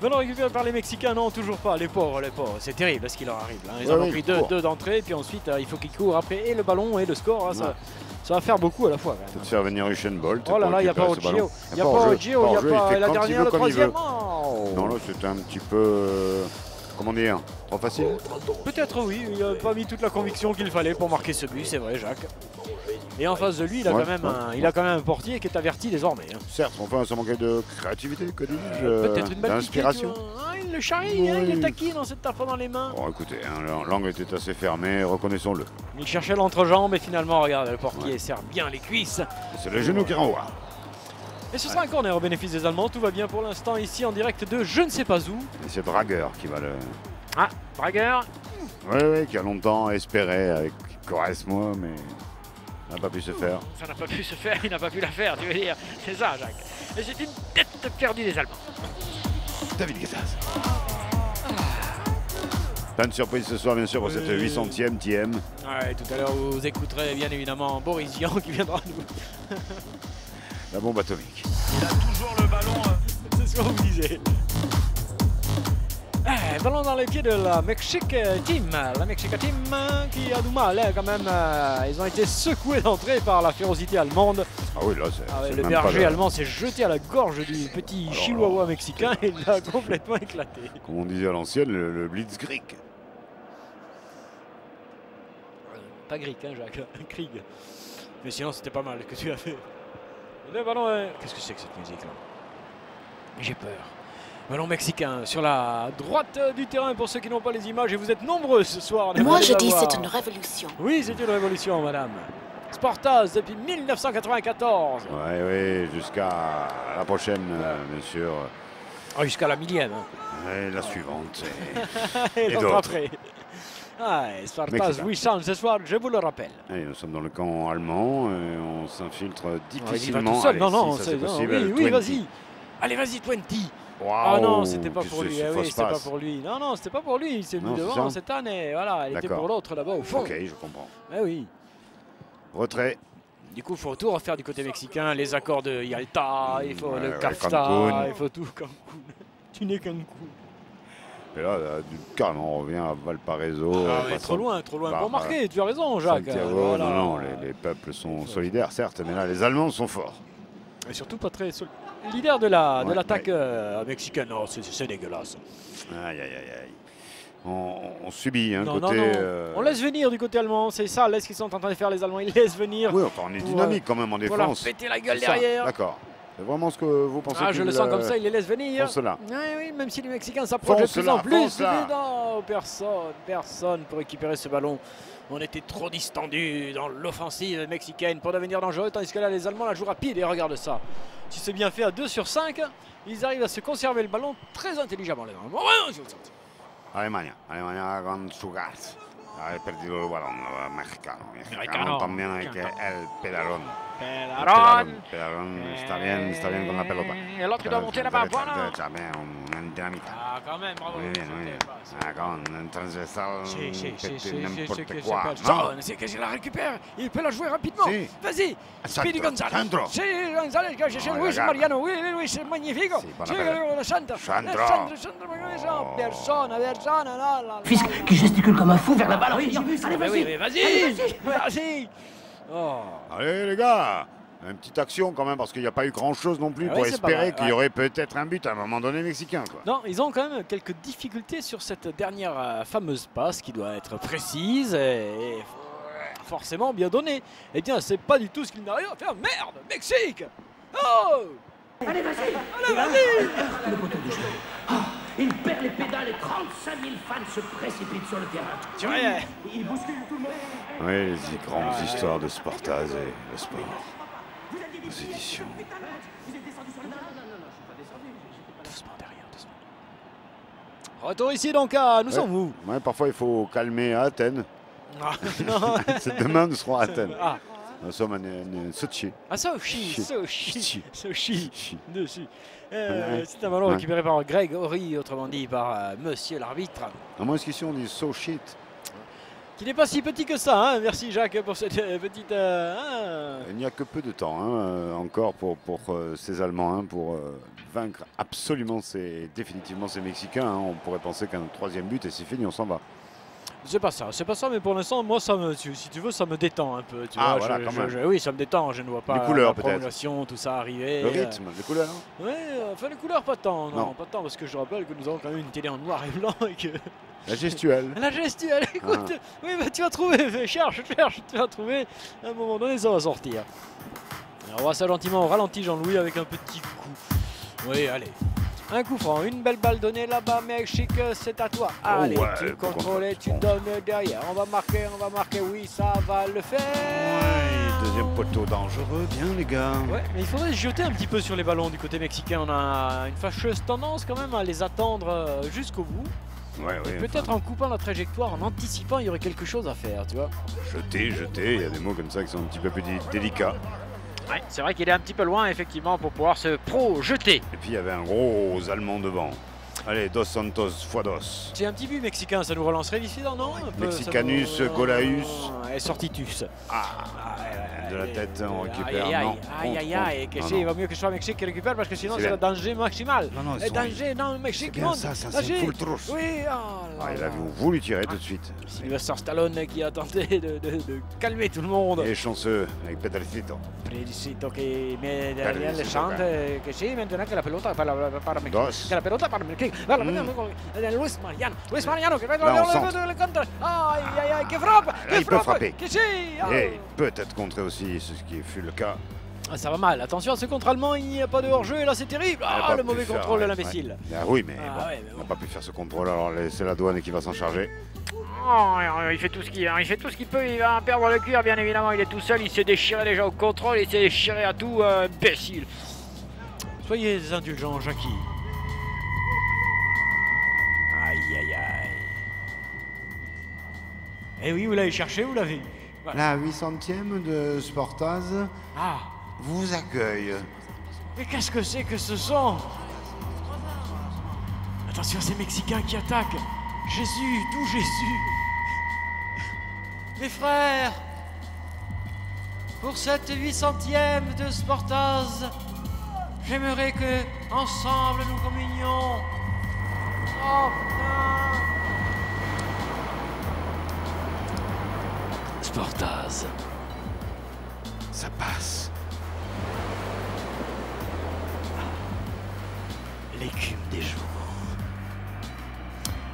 Ballon récupéré par les Mexicains, non, toujours pas. Les pauvres, c'est terrible ce qui leur arrive. Là. Ils Ouais, en ont oui, pris ils courent. deux d'entrée, puis ensuite il faut qu'ils courent après et le ballon et le score. Hein, Ouais. ça va faire beaucoup à la fois. Quand même. Peut-être faire venir Usain Bolt. Oh là pour là, il n'y a pas récupérer ce ballon. Oggio. Il n'y a pas Oggio, il n'y a Hors-jeu, pas fait la quand il dernière, veut, le comme il veut. troisième. Oh. Non, là, c'était un petit peu. Comment dire? Trop facile? Peut-être oui, il n'a pas mis toute la conviction qu'il fallait pour marquer ce but, c'est vrai, Jacques. Et en face de lui, il a, Ouais, il a quand même un portier qui est averti désormais. Hein. Certes, enfin, ça manquait de créativité, que dis-je, Peut-être une balle d'inspiration. il le charrie, hein, il Oui. est taquine en se tapant dans les mains. Bon, écoutez, hein, l'angle était assez fermé, reconnaissons-le. Il cherchait l'entrejambe et finalement, regarde, le portier serre bien les cuisses. C'est le genou qui renvoie. Et ce sera un corner au bénéfice des Allemands. Tout va bien pour l'instant ici en direct de je ne sais pas où. Et c'est Dragueur qui va le. Ah, Bragueur. Oui, qui a longtemps espéré avec Quaresma, mais n'a pas pu se faire. Ça n'a pas pu se faire, il n'a pas pu la faire, tu veux dire. C'est ça, Jacques. Et c'est une tête perdue des Allemands. David Guettaz. Plein de surprises ce soir, bien sûr, pour cette 800e TM. Ouais, tout à l'heure, vous écouterez bien évidemment Boris Vian qui viendra nous. La bombe atomique. Il a toujours le ballon. C'est ce qu'on vous disait. Ballon dans les pieds de la Mexique Team. La Mexique Team qui a du mal hein, quand même. Ils ont été secoués d'entrée par la férocité allemande. Ah oui, là, c'est. Ah ouais, c'est le même pas berger allemand s'est jeté à la gorge du petit Alors, chihuahua mexicain et il l'a complètement éclaté. Comme on disait à l'ancienne, le Blitzkrieg. Pas Grieg, hein, Jacques. Krieg. Mais sinon, c'était pas mal ce que tu as fait. Le ballon. Qu'est-ce que c'est que cette musique là? J'ai peur. Ballon mexicain sur la droite du terrain pour ceux qui n'ont pas les images et vous êtes nombreux ce soir. on Moi, aimerait je les dis avoir. c'est une révolution. Oui, c'est une révolution, madame. Sportaz depuis 1994. Oui, jusqu'à la prochaine, bien sûr. Oh, jusqu'à la millième. Hein. Et la suivante. Et l'autre d'autres. après. Ah, Sportaz Mexicain. 800 ce soir, je vous le rappelle. Allez, nous sommes dans le camp allemand et on s'infiltre Oh, il y va difficilement. tout seul. Allez, Non, non, si ça, c'est non, possible. oui, oui, 20. vas-y. Allez, vas-y, 20. Waouh, Ah non, c'était pas qu'est-ce pour que lui. c'est, Ah oui, fausse c'était pas passe. pour lui. Non, non, c'était pas pour lui. Il s'est mis Non, c'est devant ça cette année. Voilà, il était D'accord. pour l'autre là-bas au fond. Ok, je comprends. Ah oui. Retrait. Du coup, il faut tout refaire du côté mexicain. Les accords de Yalta, il faut Ouais, le ouais, CAFTA, Cancun. il faut tout. Cancun. Tu n'es Cancun. Et là, carrément, on revient à Valparaiso. Ah ouais, passant trop loin par, pour marquer. Tu as raison, Jacques. Santiago. Voilà. Non, non, les peuples sont solidaires, certes, mais là, les Allemands sont forts. Et surtout pas très solidaire de Ouais, l'attaque mexicaine. Non, c'est dégueulasse. Aïe, aïe, aïe, aïe. on subit un Non, côté. non, non. On laisse venir du côté allemand. C'est ça, ce qu'ils sont en train de faire les Allemands. Ils laissent venir. Oui, enfin, on est dynamique quand même en Pour leur défense. péter la gueule C'est ça, derrière. D'accord. C'est vraiment ce que vous pensez. Ah, je le sens comme ça, il les laisse venir. Fonce là. Oui, oui, même si les Mexicains s'approchent de Fonce plus là, en plus. fonce là. Non, personne pour récupérer ce ballon. On était trop distendus dans l'offensive mexicaine pour devenir dangereux, tandis que là, les Allemands la jouent rapide. Et regarde ça. Si c'est bien fait à 2 sur 5, ils arrivent à se conserver le ballon très intelligemment. Les Allemands. Alemania con su gas. Ha perdido el balón, mexicano. Mexicano. También hay que el pedalón. Pelarón. Está bien con la pelota. Et l'autre doit monter là-bas, voilà. Una dinámica. Ah, quand même, bravo. Muy bien, muy bien. Con un transversal, n'importe C'est quoi. personne, c'est que je la récupère. Il peut la jouer rapidement. Si. Vas-y, Speedy González. Centro. Sí, González que cherche Oh, Luis regarde. Mariano. Oui, c'est magnifique. Si, buona Sí, bella. le centre. Centro. Oh. Personne, là. Fils qui gesticule comme un fou vers la balle. Oui, allez, Mais vas-y. oui, mais vas-y. Oh. Allez les gars, une petite action quand même parce qu'il n'y a pas eu grand chose non plus Ah pour oui, c'est pas espérer mal, qu'il y aurait peut-être un but à un moment donné mexicain quoi. Non, ils ont quand même quelques difficultés sur cette dernière fameuse passe qui doit être précise et forcément bien donnée. Eh bien, c'est pas du tout ce qu'ils n'arrivent à faire. Merde, Mexique. Oh. Allez, vas-y. Allez, vas-y. Le poteau du jeu. Ah, il perd les pédales et 35 000 fans se précipitent sur le terrain. Tu vois, Il bouscule tout le monde. Oui, les grandes histoires de Sportaz et le sport. Aux éditions. doucement derrière, doucement. Retour ici donc nous sommes où? Ouais, parfois il faut calmer à Athènes. Non. Demain nous serons à Athènes. Ah. Nous sommes à Sochi. Ah, Sochi. Chi. Dessus. Ouais. C'est un ballon Ouais. récupéré par Grégory, autrement dit par monsieur l'arbitre. À moins qu'ici on dit so shit. Qui n'est pas si petit que ça, hein. Merci Jacques pour cette petite... Il n'y a que peu de temps encore pour ces Allemands pour vaincre absolument définitivement ces Mexicains. Hein. On pourrait penser qu'un troisième but et c'est fini, on s'en va. C'est pas ça, mais pour l'instant, moi, si tu veux, ça me détend un peu. Tu Ah, vois, voilà, quand même. oui, ça me détend, je ne vois pas Les couleurs, la peut-être. prolongation, tout ça arriver. Le rythme, les couleurs. Oui, enfin les couleurs, pas tant, non, Non. pas tant, parce que je rappelle que nous avons quand même une télé en noir et blanc et que... La gestuelle. La gestuelle, écoute, oui, bah, tu vas trouver, cherche, tu vas trouver, à un moment donné, ça va sortir. Alors, on voit ça gentiment au ralenti, Jean-Louis, avec un petit coup. Oui, allez. Un coup franc, une belle balle donnée là-bas, Mexique, c'est à toi. Allez, ouais, tu pourquoi contrôles, pas. tu donnes derrière. On va marquer, oui, ça va le faire. Ouais, deuxième poteau dangereux, bien les gars. Ouais, mais il faudrait se jeter un petit peu sur les ballons du côté mexicain. On a une fâcheuse tendance quand même à les attendre jusqu'au bout. Ouais, Peut-être en coupant la trajectoire, en anticipant, il y aurait quelque chose à faire, tu vois. Jeter, il y a des mots comme ça qui sont un petit peu plus délicats. Ouais, c'est vrai qu'il est un petit peu loin, effectivement, pour pouvoir se projeter. Et puis il y avait un gros Allemand devant. Allez, Dos Santos x dos. C'est un petit but mexicain, ça nous relancerait d'ici, non un peu, Mexicanus, ça nous- Golaus. Et Sortitus. De la tête, on récupère. Aïe, Non, aïe, que non, c'est, non. il va mieux que ce soit Mexique qui récupère parce que sinon C'est c'est bien. le danger maximal. Non, non, Le danger dans le Mexique. C'est bien monte. ça, c'est Danger. full trousse. Oui, oh là Ah, il là. a voulu tirer tout de suite. Sylvester Stallone qui a tenté de calmer tout le monde. Et chanceux avec Pedricito. Felicito que me Felicito, le chante que sí, maintenant que la pelota para México. Dos. Que la pelota para México. Luis Mariano que va Là, on centre. le contre. Aïe, que frappe. Là, il peut frapper. Que sí. Et peut-être contrer aussi, ce qui fut le cas. Ah, ça va mal. Attention à ce contre allemand, il n'y a pas de hors-jeu et là c'est terrible. Il n'a Ah, pas le pu mauvais faire, contrôle de ouais, l'imbécile. ouais. Ah oui, mais Ah, bon, ouais, mais il bon. n'a pas pu faire ce contrôle, alors c'est la douane qui va s'en charger. Oh, il fait tout ce qu'il peut, il va perdre le cuir bien évidemment, il est tout seul, il s'est déchiré déjà au contrôle, il s'est déchiré à tout, imbécile. Soyez indulgents, Jackie. Aïe. Eh oui, vous l'avez cherché, vous l'avez eu. Voilà. La 800e de Sportaz Ah, vous accueille. mais qu'est-ce que c'est que ce son? Attention, ces Mexicains qui attaquent. Jésus, d'où Jésus? Mes frères, pour cette 800e de Sportaz, j'aimerais que, ensemble, nous communions. Oh putain! Sportaz. Ça passe. L'écume des jours.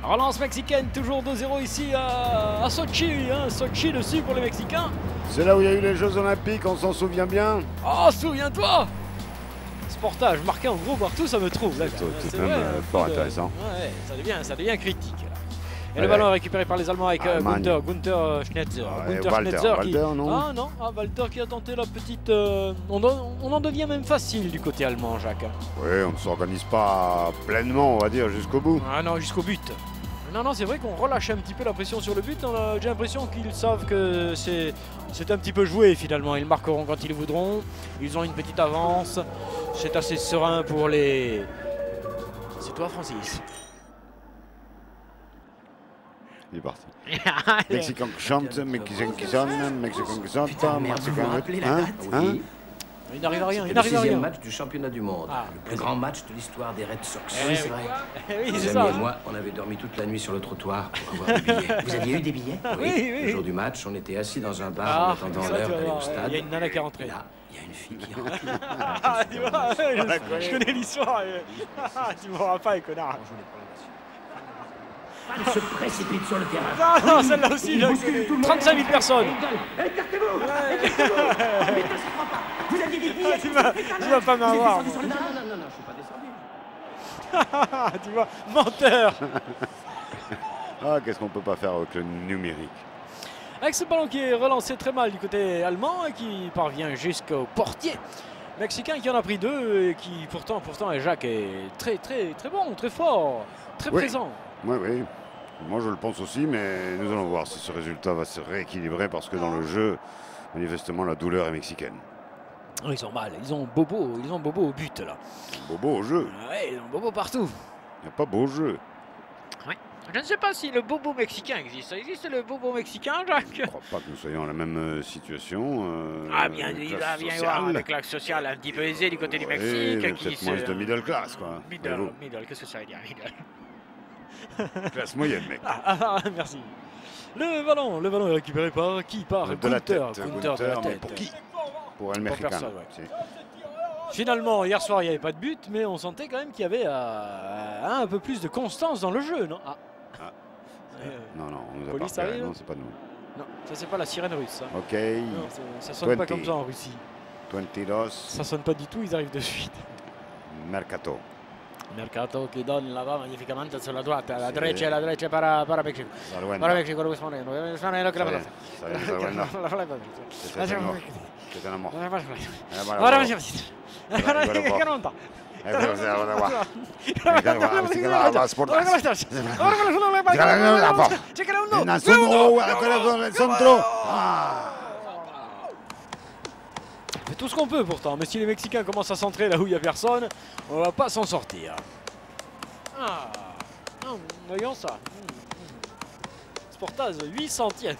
Relance mexicaine, toujours 2-0 ici à Sochi. Hein. Sochi dessus pour les Mexicains. C'est là où il y a eu les Jeux Olympiques, on s'en souvient bien. Oh, souviens-toi! Sportage marqué en gros partout, ça me trouve. C'est même fort intéressant. Ouais, ça devient critique. Là. Et Ouais, le ballon est récupéré par les Allemands avec Gunther Schnetzer. Ouais, Gunther Walter, Schnetzer Walter, non. Ah non, Walter qui a tenté la petite... On en devient même facile du côté allemand, Jacques. Oui, on ne s'organise pas pleinement, on va dire, jusqu'au bout. Ah non, jusqu'au but. Non, c'est vrai qu'on relâche un petit peu la pression sur le but. J'ai l'impression qu'ils savent que c'est un petit peu joué finalement. Ils marqueront quand ils voudront. Ils ont une petite avance. C'est assez serein pour les... C'est toi, Francis. Il est parti. Mexicain qui chante, Mexicain qui sonne, Mexicain qui chante, Putain, merde, vous vous rappelez la date? Oui. Il n'arrive à rien, C'était il le n'arrive à 6e rien. match du championnat du monde. Ah, le plus grand match de l'histoire des Red Sox. Eh Oui, c'est vrai. Oui, Les c'est amis ça. et moi, on avait dormi toute la nuit sur le trottoir pour avoir des billets. Vous aviez eu des billets? Oui. Le jour du match, on était assis dans un bar en attendant ça, l'heure tu vas d'aller au voir, stade. il y a une nana qui est rentrée. Et là, il y a une fille qui rentre. Ah, tu vois, je connais l'histoire. Tu m'auras pas, connard. Elle se précipite sur le terrain. Non, celle-là aussi, je connais. 35 000 personnes. Écartez-vous! Écartez-vous! Mais ça se croit pas! Vous aviez des billets! Tu vas pas m'avoir. Non, je suis pas descendu. Tu vois, menteur. Ah, qu'est-ce qu'on peut pas faire avec le numérique? Avec ce ballon qui est relancé très mal du côté allemand et qui parvient jusqu'au portier mexicain qui en a pris deux et qui pourtant Jacques est très bon, très fort, très présent. Oui. Moi je le pense aussi, mais nous allons voir si ce résultat va se rééquilibrer parce que dans le jeu, manifestement, la douleur est mexicaine. Oh, ils ont mal, ils ont Bobo au but là. Bobo au jeu. Ouais, ils ont Bobo partout. Il n'y a pas beau jeu. Ouais. Je ne sais pas si le Bobo mexicain existe. Ça existe le Bobo mexicain, Jacques? Je ne crois pas que nous soyons dans la même situation. Ah bien, il va bien y avoir une classe sociale un petit peu aisée du côté du Mexique. Oui, Qui peut-être moins de middle class, quoi. Middle, qu'est-ce que ça veut dire, middle? Classe moyenne, mec. Merci. Le ballon est récupéré par qui? Par De la Gunther. tête. Gunther de la Mais tête. pour qui? Pour El Mexican. personne, ouais. Finalement, hier soir, il n'y avait pas de but, mais on sentait quand même qu'il y avait un peu plus de constance dans le jeu, non? Non, on nous a Police pas repéré. arrive. Non, c'est pas nous. Non, ça c'est pas la sirène russe. Ça. Ok. Non, ça sonne pas 20. comme ça en Russie. 22. Ça sonne pas du tout, ils arrivent de suite. Mercato. Mercato qui donne là-bas magnificamente sur la droite, la Sì. derecha para Mexico. Zaruenda. Para Mexico, lo Luis Manuel, que la pelota. Zaruenda. C'est un amour. Ahora que no está. On fait tout ce qu'on peut pourtant, mais si les Mexicains commencent à centrer là où il n'y a personne, on va pas s'en sortir. Ah, voyons ça. Sportaz, 800e.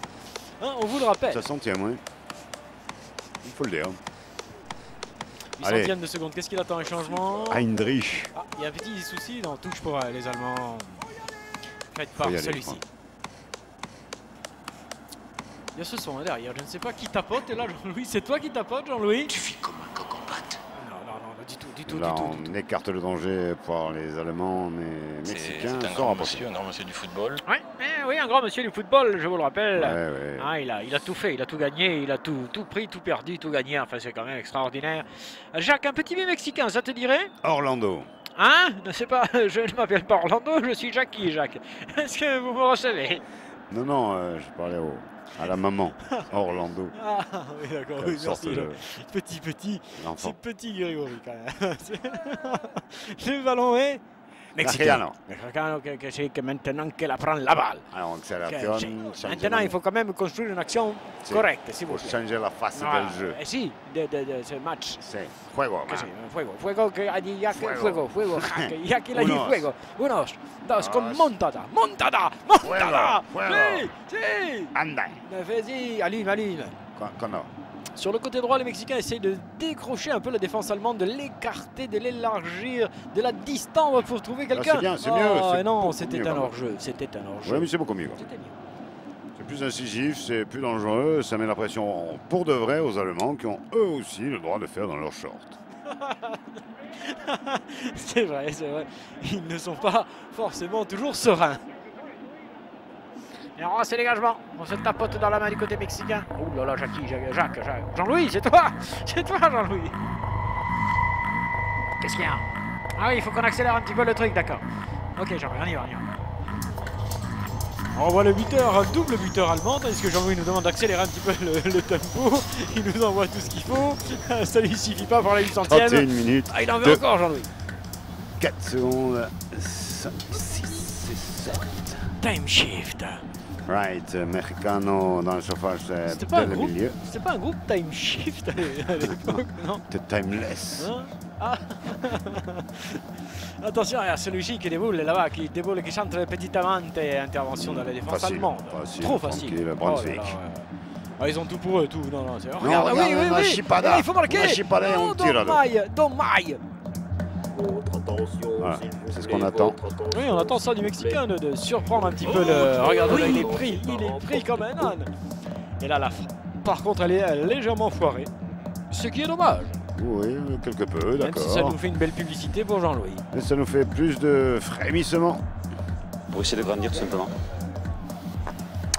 Hein, on vous le rappelle. 60e, oui. Il faut le dire. 800e de seconde. Qu'est-ce qu'il attend? Un changement? Heinrich. Ah, il y a un petit souci. Non, touche pour les Allemands. Faites par celui-ci. Il y a ce son derrière. Je ne sais pas qui tapote. Et là, Jean-Louis, c'est toi qui tapotes, Jean-Louis? Tu fais comme un coq en pâte. Non, du tout. Là, on écarte le danger pour les Allemands, mais Mexicains c'est un grand monsieur du football. Oui, un grand monsieur du football, je vous le rappelle. Ouais. Ah, il a tout fait, il a tout gagné, il a tout pris, tout perdu, tout gagné. Enfin, c'est quand même extraordinaire. Jacques, un petit B mexicain, ça te dirait? Orlando. Hein? Ne sais pas, je ne m'appelle pas Orlando, je suis Jackie, Jacques. Est-ce que vous me recevez? Non, je parlais à la maman. Orlando. Ah, oui, d'accord, oui, merci. Petit, L'enfant. c'est petit Grégory quand même. Le ballon est mexicain. Mexicano que maintenant qu'elle apprend la balle. Alors, accélération. Maintenant, il faut quand même construire une action correcte, s'il vous Faut plaît. changer la face Voilà. del jeu. Eh si, de ce match. C'est fuego, Que man. sí, fuego, que ha dit Jacques, fuego, Jacques, Jacques il a dit Unos. fuego. Unos, dos, con Dos. montada. Fuego. Si. Anda. Vas-y, allume. Cuando. Sur le côté droit, les Mexicains essayent de décrocher un peu la défense allemande, de l'écarter, de l'élargir, de la distance pour trouver quelqu'un. c'est bien, c'est mieux, c'est Non, beaucoup c'était mieux, un pardon. hors-jeu. C'était un hors-jeu. Oui, mais c'est beaucoup mieux. C'était mieux. C'est plus incisif, c'est plus dangereux, ça met la pression pour de vrai aux Allemands qui ont eux aussi le droit de faire dans leurs shorts. C'est vrai. Ils ne sont pas forcément toujours sereins. Et on rase les dégagements. On se tapote dans la main du côté mexicain. Ouh là là, Jacques. Jean-Louis, c'est toi. C'est toi, Jean-Louis. Qu'est-ce qu'il y a? Ah oui, il faut qu'on accélère un petit peu le truc, d'accord. Ok, Jean-Louis, on y va. On voit le buteur, double buteur allemand, tandis que Jean-Louis nous demande d'accélérer un petit peu le tempo. Il nous envoie tout ce qu'il faut. Ça lui suffit pas pour la 800e. 31 minutes. Ah, il en veut encore, Jean-Louis. 4 secondes. 5, 6 et 7. Time shift. Right, Mexicano dans le chauffage C'était pas, dès le milieu. c'était pas un groupe Time Shift à l'époque, non? The Timeless. Hein? Ah. Attention, il y a celui-ci qui déboule là-bas, qui centre petitement et intervention dans la défense Facile, allemande. facile, Trop tranquille, facile. Brunswick. Oh là là, ouais. Ah, ils ont tout pour eux, tout. Non, c'est... Non, Regarde, regarde, oui. Machipana. Il faut marquer. Machipana, on tire, là. Dommage. Voilà, c'est ce qu'on attend. Oui, on attend ça du Mexicain, de surprendre un petit peu le... Regardez, là, il est pris comme un âne. Et là, la frappe, par contre, elle est légèrement foirée. Ce qui est dommage. Oui, quelque peu, Même si ça d'accord. nous fait une belle publicité pour Jean-Louis. Mais ça nous fait plus de frémissements. Pour essayer de grandir tout simplement.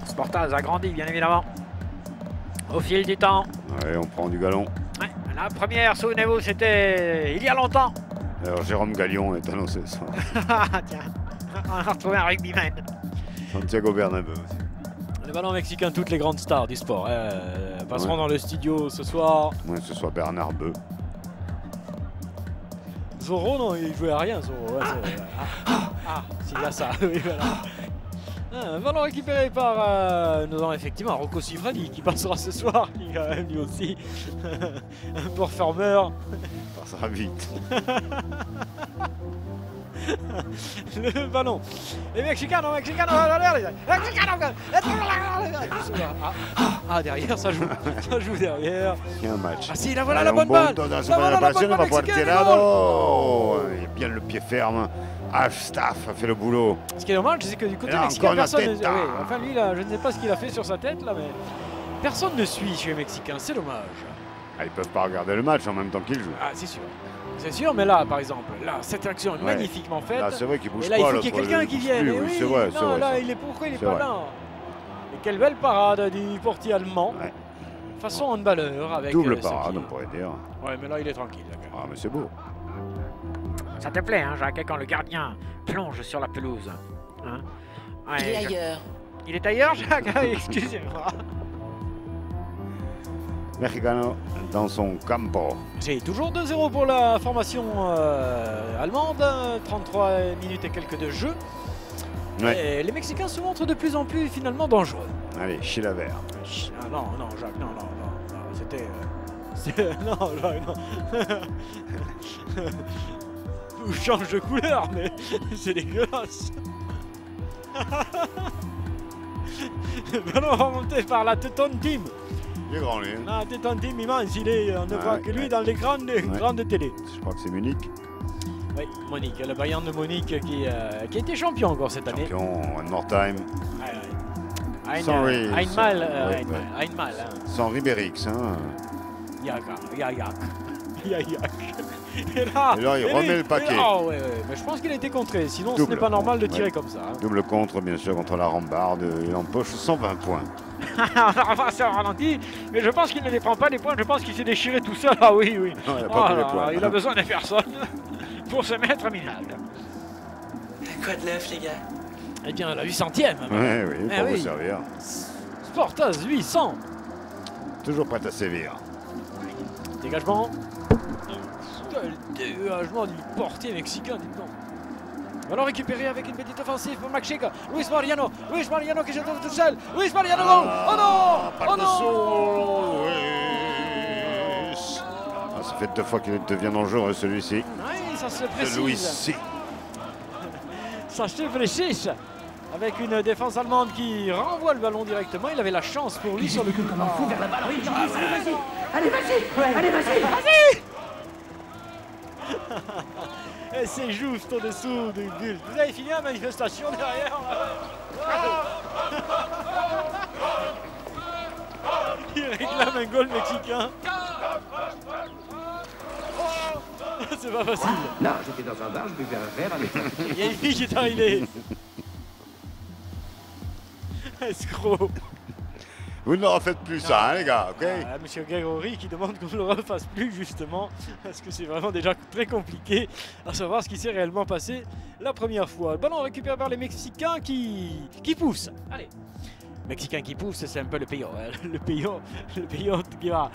Sportaz a grandi, bien évidemment. Au fil du temps. Ouais, on prend du galon. Ouais, la première, souvenez-vous, c'était il y a longtemps. Alors Jérôme Gallion est annoncé ça. Tiens, on a retrouvé un rugbyman. Santiago Bernabéu aussi. Le ballon mexicain, toutes les grandes stars du sport passeront dans le studio ce soir. Ouais, ce soit Bernard Beu. Zorro, non, il jouait à rien, Zorro. Ouais, si, il y a ça. Oui, voilà. Un ballon récupéré par, nous avons effectivement Rocco Siffredi qui passera ce soir, qui est quand même lui aussi un performeur. Ça sera vite. Le ballon. Les Mexicanos, derrière, ça joue derrière. Il y a un match. Ah si, là voilà la bonne balle. La voilà la bonne balle mexicaine. Il a bien le pied ferme. Staff a fait le boulot. Ce qui est dommage, c'est que du côté là, mexicain, encore la personne tête, ne... oui, enfin lui, là, je ne sais pas ce qu'il a fait sur sa tête, là, mais personne ne suit chez les Mexicains, c'est dommage. Ah, ils peuvent pas regarder le match en même temps qu'ils jouent. Ah, c'est sûr. C'est sûr, mais là, par exemple, là, cette action est magnifiquement faite. Là, c'est vrai qu'il bouge et pas. là, il faut qu'il y ait quelqu'un qui vienne. Oui, Oui, c'est vrai, non, là, vrai. pourquoi il n'est C'est pas vrai. là? Et quelle belle parade du portier allemand. Ouais. Façon handballeur avec... Double ce parade, qui- on pourrait dire. Ouais, mais là, il est tranquille. D'accord. Ah, mais c'est beau. Ça te plaît, hein, Jacques, quand le gardien plonge sur la pelouse, hein? Ouais, Il est Jacques. ailleurs. Il est ailleurs, Jacques? Ah, excusez-moi. Mexicano dans son campo. C'est toujours 2-0 pour la formation allemande, 33 minutes et quelques de jeu. Ouais. Et les Mexicains se montrent de plus en plus finalement dangereux. Allez, Chilavert. Ah non, Jacques, non, c'était... non, Jacques, non. Ou change de couleur, mais c'est dégueulasse. Ballon remonté par la Teton Team. Il est grand, lui. La Teton Team immense, on ne voit que lui ouais. dans l'écran de grande télé. Je crois que c'est Munich. Oui, Monique, le Bayern de Monique qui a été champion encore cette année. Champion, one more time. Einmal, ouais. Einmal. Sans Ribérix. Hein. Yak. Et là, Et là, il remet le paquet. Oh, ouais, mais je pense qu'il a été contré, sinon ce Double. n'est pas normal de tirer Ouais. comme ça. Hein. Double contre, bien sûr, contre la rambarde. Il empoche 120 points. On va revoir ça au ralenti, mais je pense qu'il ne les prend pas les points, je pense qu'il s'est déchiré tout seul. Ah oui. Non, il a Oh pas pris là les points. là, il a besoin de personne pour se mettre minable. Quoi de neuf, les gars? Eh bien, la 800e. Ouais, oui, Eh pour vous oui. servir. Sportaz 800. Toujours prêt à sévir. Dégagement. Dégagement du portier mexicain, dites donc. Ballon récupéré avec une petite offensive pour Maxica. Luis Mariano qui se trouve tout seul. Luis Mariano, goal. Oh non. Pas Oh de non. saut, Luis. Ah, ça fait 2 fois qu'il devient dangereux, celui-ci. Oui, ça se De Luis, précise. si. Ça se précise. Avec une défense allemande qui renvoie le ballon directement. Il avait la chance pour lui Il sur le coup. gesticule comme un fou vers la balle. Oui, allez, vas-y. Allez, vas-y. Et c'est juste au-dessous du but. Vous avez fini la manifestation derrière. Il réclame un goal mexicain. C'est pas facile. Non, j'étais dans un bar, je buvais un verre avec Il y a une fille qui est arrivée. Escroc. Vous ne le refaites plus ça, hein, les gars, ok? Monsieur Grégory qui demande qu'on ne le refasse plus justement parce que c'est vraiment déjà très compliqué à savoir ce qui s'est réellement passé la première fois. Le ballon récupéré par les Mexicains qui poussent. Allez, Mexicain qui pousse, c'est un peu le payant. Hein. Le payant qui va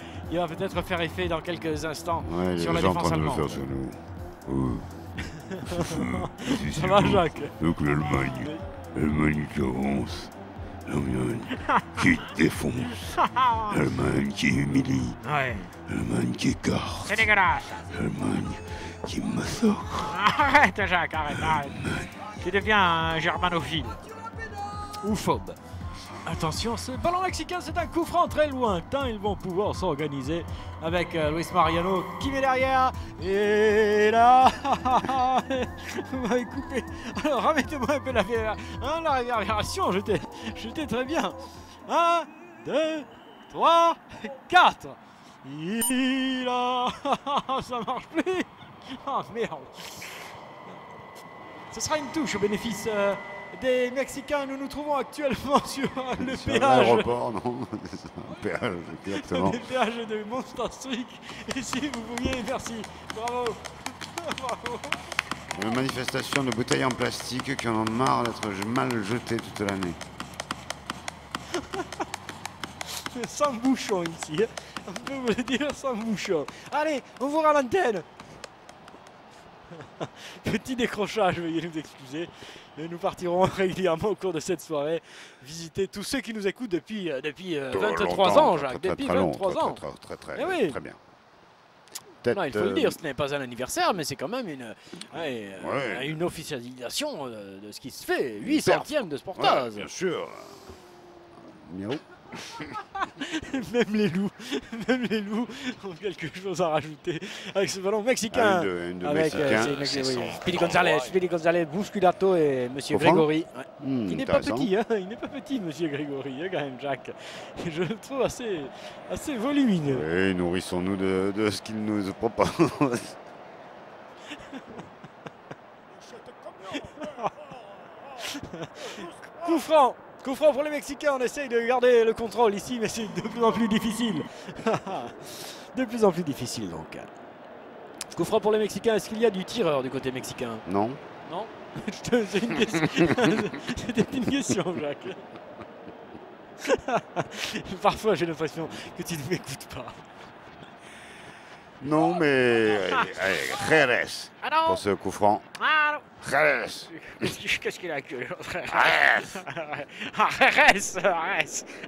peut-être faire effet dans quelques instants Ouais, sur la gens en défense train de le allemande. faire sur nous. Ça va, Jacques? Donc l'Allemagne qui avance, l'Allemagne qui défonce, l'Allemagne qui humilie, Ouais. l'Allemagne qui écarte, C'est dégueulasse. l'Allemagne qui massacre. Arrête, Jacques, arrête. Tu deviens un germanophile. Ou phobe. Attention, ce ballon mexicain, c'est un coup franc très lointain. Ils vont pouvoir s'organiser avec Luis Mariano qui met derrière. Et là, vous m'avez coupé. Alors, remettez-moi un peu la réverbération. J'étais très bien. 1, 2, 3, 4. Et là, ça marche plus. Oh merde. Ce sera une touche au bénéfice des Mexicains. Nous nous trouvons actuellement sur le Sur péage. l'aéroport, non? C'est ça, un péage, exactement. Des péages de Monster Street. Et si vous pouviez, merci. Bravo. Bravo. Une manifestation de bouteilles en plastique qui en ont marre d'être mal jetées toute l'année. Sans bouchon ici. Hein. On peut vous le dire sans bouchon. Allez, on vous rend l'antenne. Petit décrochage, veuillez nous excuser. Mais nous partirons régulièrement au cours de cette soirée visiter tous ceux qui nous écoutent depuis 23 ans, Jacques. Depuis 23 ans. Très Eh oui. bien. Non, il faut le dire, ce n'est pas un anniversaire, mais c'est quand même une officialisation de ce qui se fait. 800e de Sportaz. Ouais, bien sûr. Miaou. Même les loups ont quelque chose à rajouter avec ce ballon mexicain. Un de Avec Mexicain. Speedy Gonzalez, Bousculato et Monsieur Au fond Grégory. Ouais. Il n'est pas Intéressant. petit, hein, il n'est pas petit, Monsieur Grégory, hein, quand même, Jacques. Je le trouve assez volumineux. Oui, nourrissons-nous de ce qu'il nous propose. Coup franc pour les Mexicains, on essaye de garder le contrôle ici, mais c'est de plus en plus difficile. De plus en plus difficile donc. Coup franc pour les Mexicains, est-ce qu'il y a du tireur du côté mexicain? Non? Non. C'est une question. C'était une question, Jacques. Parfois j'ai l'impression que tu ne m'écoutes pas. Non, mais... Allez, Jerez Ah non. pour ce coup franc. Ah non. Jerez. Qu'est-ce qu'il a que Jerez.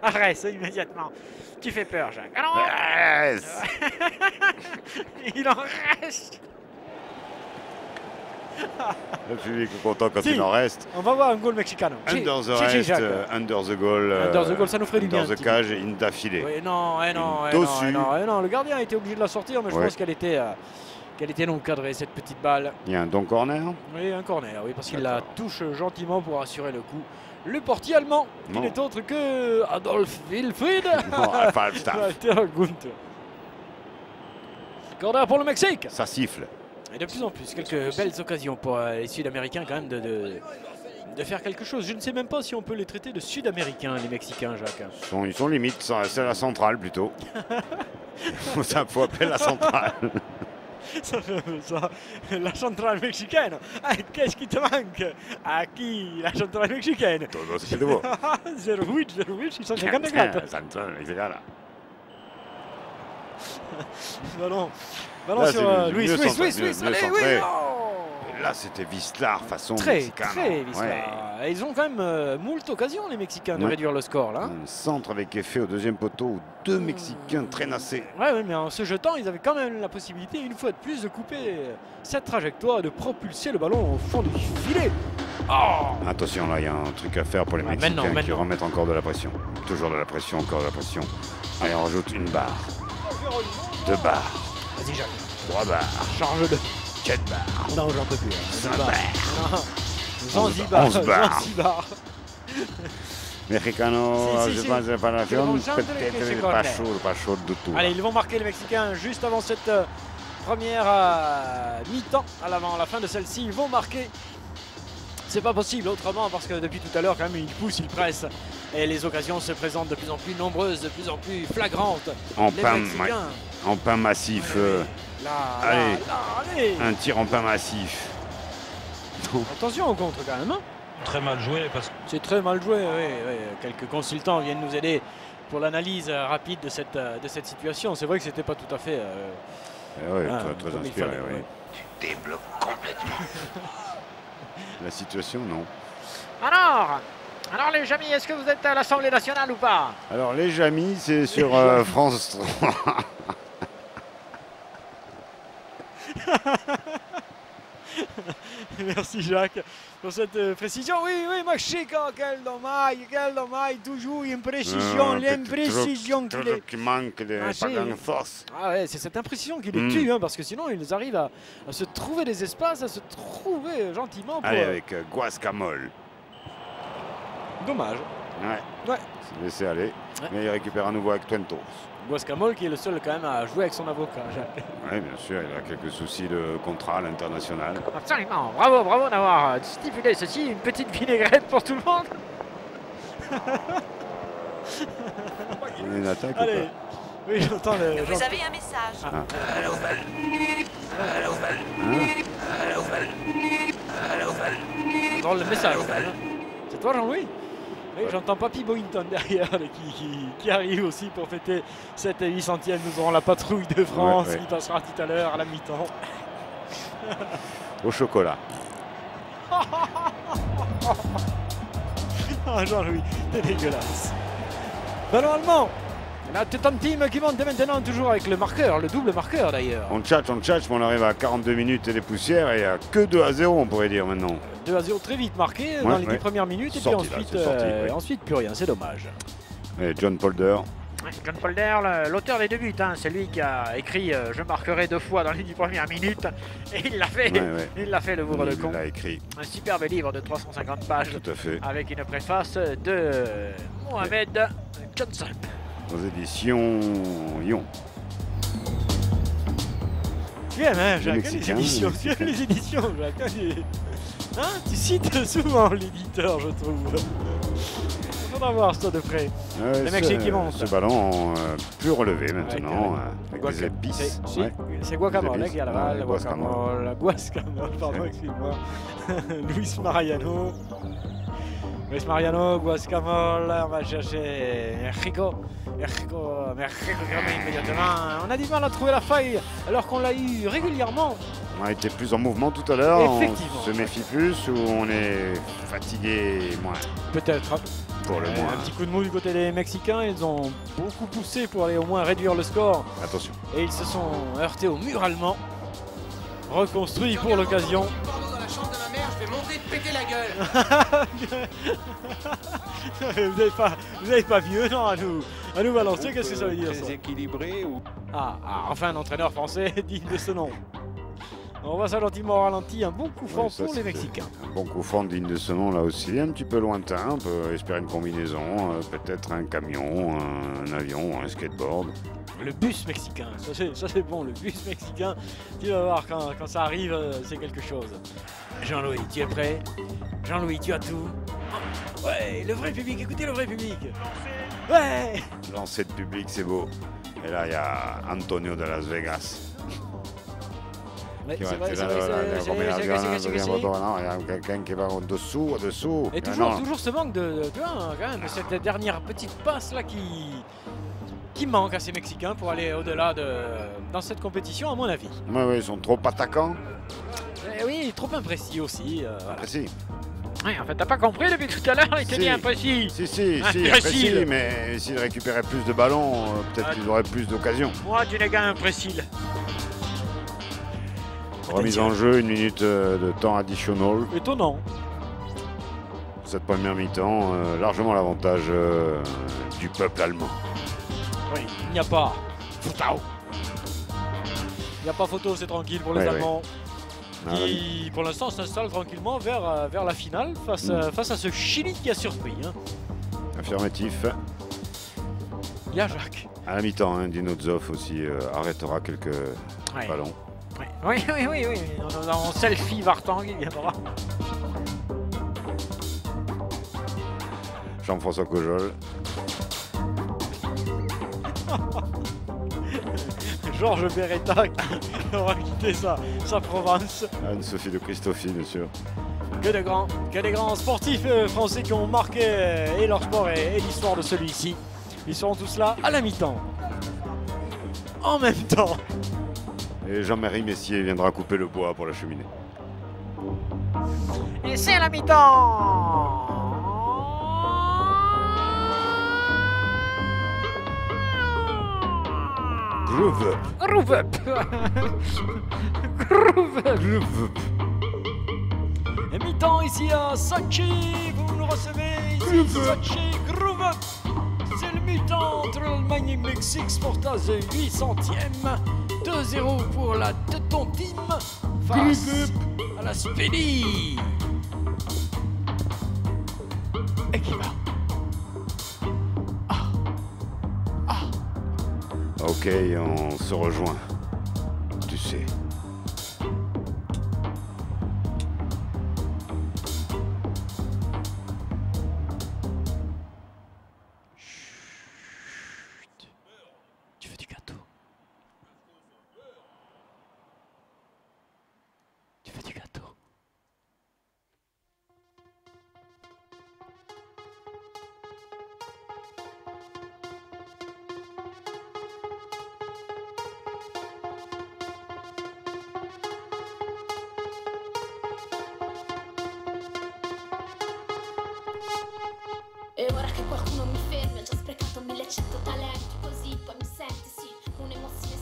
Arrête immédiatement. Tu fais peur, Jacques. Ah non. Jerez. Il en reste. Le public est content quand Si. il en reste. On va voir un goal mexicano. Under the Si, rest, Jacques. under the goal. Under the goal, ça nous ferait du bien, Under the petit cage, in d'affilée. Oui, non, Dessus. non. Le gardien a été obligé de la sortir, mais je Ouais. pense qu'elle était non cadrée, cette petite balle. Il y a un don corner. Oui, un corner, oui, parce qu'il la D'accord. touche gentiment pour assurer le coup. Le portier allemand, qui Non. n'est autre que Adolf Wilfried Bon, Falstaff. Walter Gunther. Corner pour le Mexique. Ça siffle. Et de plus en plus, quelques belles occasions pour les Sud-Américains quand même de faire quelque chose. Je ne sais même pas si on peut les traiter de Sud-Américains, les Mexicains, Jacques. Ils sont limites, c'est la centrale plutôt. Ça faut appeler la centrale. Ça fait un peu ça. La centrale mexicaine. Ah, qu'est-ce qui te manque? À qui? La centrale mexicaine. Todo ce qu'il te faut. 08, 654. Centrale mexicana. Ballon Là, sur c'est Luis. mieux centré, mieux Allez, centré. oui. Oh. Là, c'était Vislar façon Très mexicana. Vislar. Ouais. Ils ont quand même moult occasions, les Mexicains, de Ouais. réduire le score là. Un centre avec effet au deuxième poteau où deux Mexicains traînassés. Ouais, mais en se jetant, ils avaient quand même la possibilité, une fois de plus, de couper cette trajectoire, de propulser le ballon au fond du filet. Oh. Attention, là, il y a un truc à faire pour les Ah, Mexicains qui maintenant. remettent encore de la pression. Toujours de la pression, encore de la pression. Allez, on rajoute une barre, 2 barres, Vas-y, Jacques. 3 barres, Charge de. 4 barres, Non, j'en peux plus. 5 barres. Zanzibar. 11 barres. Zanzibar. Mexicano, Si, je si. pense que la Ils vont chanter peut-être que c'est pas corner. chaud du tout. Allez, ils vont marquer les Mexicains juste avant cette première mi-temps. À la fin de celle-ci, ils vont marquer C'est pas possible autrement parce que depuis tout à l'heure, quand même, il pousse, il presse. Et les occasions se présentent de plus en plus nombreuses, de plus en plus flagrantes. En Les pain, Mexicains. en pain massif. Là, allez. allez. Un tir en pain massif. Attention au contre quand même. Hein. Très mal joué parce que c'est très mal joué. Oui. Quelques consultants viennent nous aider pour l'analyse rapide de cette situation. C'est vrai que c'était pas tout à fait. Oui, très inspiré. Oui. Tu débloques complètement. La situation, non. Alors les amis, est-ce que vous êtes à l'Assemblée nationale ou pas? Alors les amis, c'est sur France 3. Merci Jacques pour cette précision. Oui, Machica, quel dommage, toujours une précision, l'imprécision qu'il est. Qui manque de pas grand force. Ah ouais, c'est cette imprécision qui les tue, hein, parce que sinon ils arrivent à se trouver des espaces, à se trouver gentiment. Pour... Allez, avec Guascamol. Dommage. Ouais. C'est laissé aller. Ouais. Mais il récupère à nouveau avec Twentos. Guascamol qui est le seul quand même à jouer avec son avocat. Oui, bien sûr, il a quelques soucis de contrat à l'international. Absolument, bravo d'avoir stipulé ceci, une petite vinaigrette pour tout le monde. Il y a une attaque. Allez, oui, j'entends le... Vous avez un message. Allô, Val. Drôle le message. C'est toi, Jean-Louis? Oui, j'entends Papy Boynton derrière qui arrive aussi pour fêter cette 800e. Nous aurons la patrouille de France qui passera tout à l'heure à la mi-temps. Au chocolat. Ah, Jean-Louis, c'est dégueulasse. Ballon allemand. La Team qui monte maintenant toujours avec le marqueur, le double marqueur d'ailleurs. On tchatche, mais on arrive à 42 minutes et des poussières et il n'y a que 2-0 on pourrait dire maintenant. 2-0 très vite marqué dans les 10 premières minutes et puis ensuite plus rien, c'est dommage. Et John Polder. John Polder, l'auteur des 2 buts, hein, c'est lui qui a écrit je marquerai 2 fois dans les 10 premières minutes et il l'a fait, il l'a fait le bourre de con. Il l'a écrit. Un superbe livre de 350 pages. Tout à fait. Avec une préface de Mohamed Johnson. Aux éditions Lyon. Tu aimes, hein, Jacques, les éditions, Jacques. Hein, tu cites souvent l'éditeur, je trouve. Il faudra voir ça de près. Les Mexicains qui montent. Ce ballon plus relevé maintenant, avec des épices. C'est Guacamole qui a la balle. Guacamole, pardon, excuse-moi. Luis Mariano, Guacamole, on va chercher Enrico qui remet immédiatement. On a du mal à trouver la faille alors qu'on l'a eu régulièrement. On a été plus en mouvement tout à l'heure, on se méfie plus ou on est fatigué moins. Peut-être. Pour le moins. Un petit coup de mou du côté des Mexicains, ils ont beaucoup poussé pour aller au moins réduire le score. Attention. Et ils se sont heurtés au mur allemand. Reconstruit pour l'occasion. Je vais monter te péter la gueule. Vous n'avez pas vieux, non, à nous balancer, qu'est-ce que ça veut dire ça? Très équilibré ou... Enfin un entraîneur français digne de ce nom. On voit ça gentiment au ralenti, un bon coup franc pour les Mexicains. Un bon coup franc digne de ce nom là aussi, un petit peu lointain, on peut espérer une combinaison, peut-être un camion, un avion, un skateboard. Le bus mexicain, ça c'est bon, le bus mexicain, tu vas voir quand ça arrive, c'est quelque chose. Jean-Louis, tu es prêt? Jean-Louis, tu as tout? Ouais, le vrai public, écoutez le vrai public. Ouais. Lancer de public, c'est beau. Et là, il y a Antonio de Las Vegas. Ouais, Il y a quelqu'un qui va dessous. Et toujours ce manque de quand même, de cette dernière petite passe là qui manque à ces Mexicains pour aller au-delà dans cette compétition, à mon avis. Oui, ils sont trop attaquants. Oui, trop imprécis aussi. Imprécis. Oui, en fait, t'as pas compris depuis tout à l'heure, il te dit imprécis. Si, imprécis, mais s'ils récupéraient plus de ballons, peut-être qu'ils auraient plus d'occasions. Moi, tu n'es qu'un imprécis. Remise en jeu, 1 minute de temps additionnel. Étonnant. Cette première mi-temps, largement l'avantage du peuple allemand. Oui, il n'y a pas photo. Il n'y a pas photo, c'est tranquille pour les Allemands. Qui, pour l'instant, s'installe tranquillement vers la finale face à ce Chili qui a surpris. Hein. Affirmatif. Il y a Jacques. À la mi-temps, Dino Zoff aussi arrêtera quelques ballons. Oui. On selfie Vartang, il viendra. Jean-François Cojol. Georges Beretta qui aura quitté sa province. Anne-Sophie de Christoffy, bien sûr. Que des grands sportifs français qui ont marqué et leur sport et l'histoire de celui-ci. Ils seront tous là à la mi-temps. En même temps. Et Jean-Marie Messier viendra couper le bois pour la cheminée. Et c'est la mi-temps. Groove up. Groove up. Groove up. Groove up. Et mi-temps ici à Sochi. Vous nous recevez ici Sochi. Groove up. C'est le mi-temps entre l'Allemagne et le Mexique. Sportage 800e. 2-0 pour la Teuton Team face à la Spélie. Et qui va? Ok, on se rejoint. Tu sais. Tu veux du gâteau? Tu veux du gâteau? E ora che qualcuno mi fermi, ho già sprecato 1100 talenti, così poi mi senti sì, un'emozione